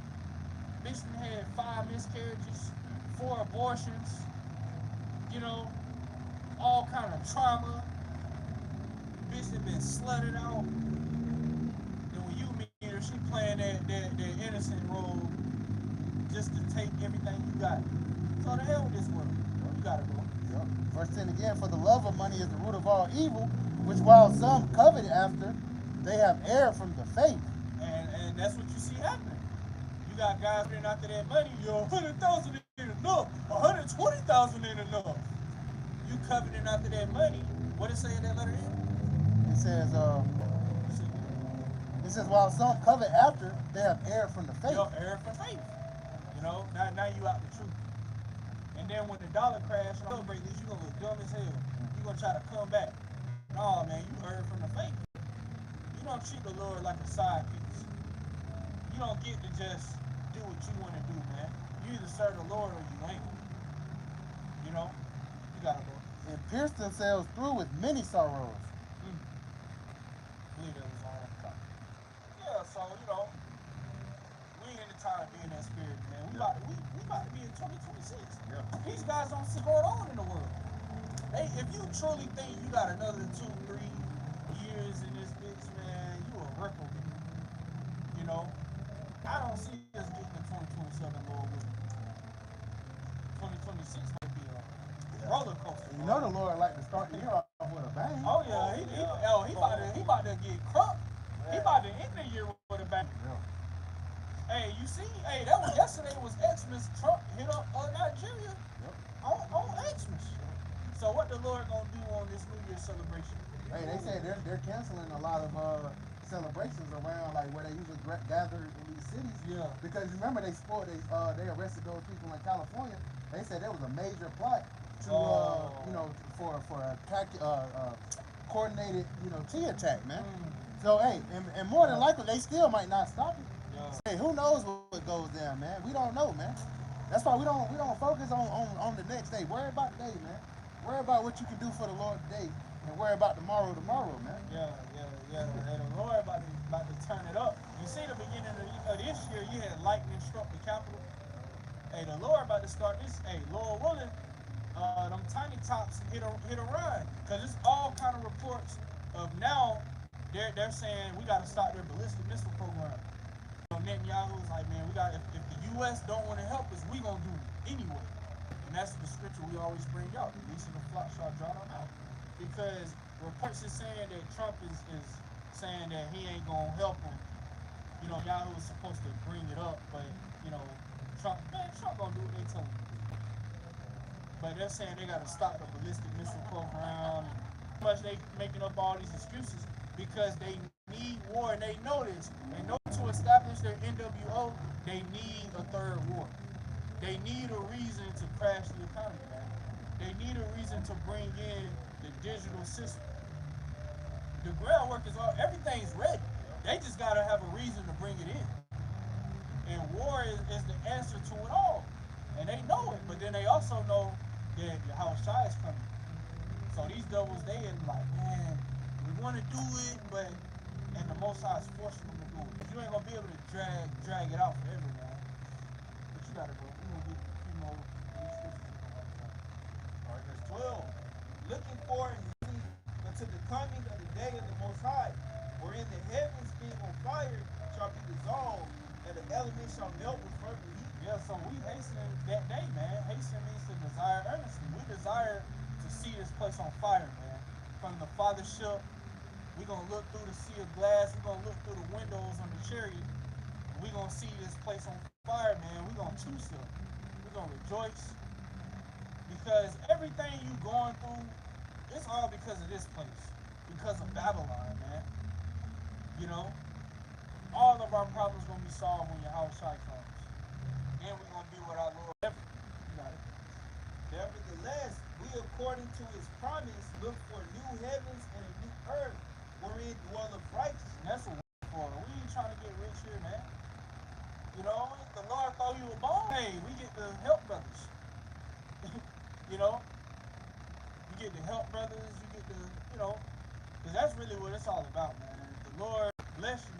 Bitch done had 5 miscarriages, 4 abortions, you know, all kind of trauma. Bitch that been slutted out. And when you meet her, she playing that innocent role just to take everything you got. So the hell with this world. You gotta go. Yep. Verse 10 again, for the love of money is the root of all evil, which while some covet after, they have erred from the faith. And that's what you see happening. You got guys running after that money. Yo, 100,000 ain't enough. 120,000 ain't enough. You coveting after that money. What it say in that letter in? It says, while some covet after, they have erred from the faith. Yo, erred from faith. You know, now you out the truth. And then when the dollar crash, celebrate this, you gonna look dumb as hell. You gonna try to come back. No, man, you erred from the faith. You don't treat the Lord like a side piece. You don't get to just do what you want to do, man. You either serve the Lord or you ain't. You know, you gotta go. And pierced themselves through with many sorrows. I believe that was on top. Yeah, so you know, we ain't in the time to be in that spirit, man. We about to be in 2026. Yeah. These guys don't see what's going on in the world. If you truly think you got another 2-3 years in this bitch, man, you a reprobate. You know, I don't see us getting to 2027, Lord willing. 2026 might be a roller coaster. You know the Lord like to start the year off with a bang. Oh yeah, he about to get crunk. He about to end the year with a bang. Yeah. Hey, you see, that was yesterday was Xmas. Trump hit up Nigeria on Xmas. So what the Lord gonna do on this New Year celebration? Hey, they say they're canceling a lot of celebrations around like where they usually gather in these cities. Yeah. Because remember they arrested those people in California. They said there was a major plot to you know for a coordinated T attack, man. So hey, and more than likely they still might not stop it. Yeah. Hey, who knows what goes down, man? We don't know, man. That's why we don't focus on the next day. Worry about today, man. Worry about what you can do for the Lord today, and worry about tomorrow, man. Yeah. And the Lord about to turn it up. You see, the beginning of this year, you had lightning struck the Capitol. Hey, the Lord about to start this. Hey, Lord willing, them tiny tops hit a run, cause it's all kind of reports of now. They're saying we got to stop their ballistic missile program. Netanyahu's like, man, if the U.S. don't want to help us, we gonna do it anyway. And that's the scripture we always bring out. The least of the flock shall draw them out. Because reports are saying that Trump is saying that he ain't gonna help him. You know, Yahoo is supposed to bring it up, but you know, Trump gonna do what they tell him. But they're saying they gotta stop the ballistic missile program. How much they making up all these excuses because they need war, and they know this. They know to establish their NWO, they need a third war. They need a reason to crash the economy, man. They need a reason to bring in the digital system. The groundwork is all, everything's ready. They just gotta have a reason to bring it in. And war is the answer to it all. And they know it, but then they also know that the House Shai is coming. So these devils, they in like, man, we want to do it, but and the Most High is forcing them to do it. You ain't gonna be able to drag it out forever, man. But you gotta go. You gonna get a few more these scriptures. All right, verse 12. Looking for and see unto the coming of the day of the Most High, wherein the heavens being on fire shall be dissolved, and the elements shall melt with fervent heat. Yeah, so we hasten that day, man. Hasten means to desire earnestly. We desire to see this place on fire, man. From the fathership, we're going to look through the sea of glass. We're going to look through the windows on the chariot. We're going to see this place on fire, man. We're going to choose it. We're going to rejoice. Because everything you going through, it's all because of this place. Because of Babylon, man. You know? All of our problems going to be solved when your house Shai comes. And we're going to be with our Lord ever. You got it. Nevertheless, we according to his promise, look for new heavens and a new earth wherein dwelleth righteousness. That's what we're for. We ain't trying to get rich here, man. You know, the Lord thought you were born. Hey, we get to help brothers. You know, you get to help brothers. You get to, you know, because that's really what it's all about, man. The Lord bless you.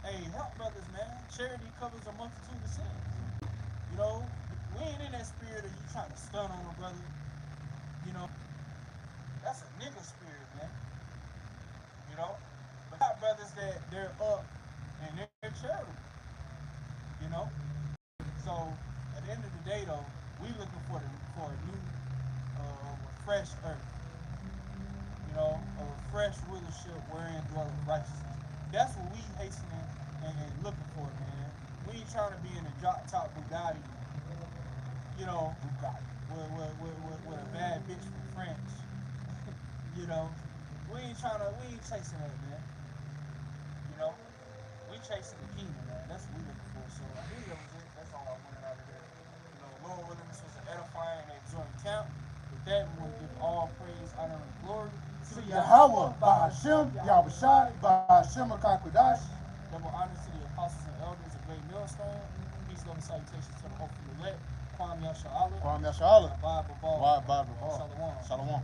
Hey, help brothers, man. Charity covers a multitude of sins. You know, we ain't in that spirit of you trying to stun on a brother. You know, that's a nigga spirit, man. You know, but got brothers that they're up and they're charitable. You know, so at the end of the day, though, we looking for a new, refreshed earth. You know, a refreshed rulership wherein dwelleth righteousness. That's what we hastening and looking for, man. We ain't trying to be in a drop top Bugatti, you know, with a bad bitch from France. You know, we ain't chasing that, man. You know, we chasing the kingdom, man. That's what we looking for. So I think that was it. That's all I wanted out of there. You know, Lord willing, this was an edifying and exhorting camp. With that, we want to give all praise, honor, and glory to Yahweh, Bahashem, Yahushua, Bahashem, Akakudash. Double honor to the apostles and elders of Great Millstone. Peace, love, and salutations to the hopeful elect. Kwam Yasha'Allah. Kwam Yasha'Allah. Bible Ball. Bible Ball. Shalom. Shalom.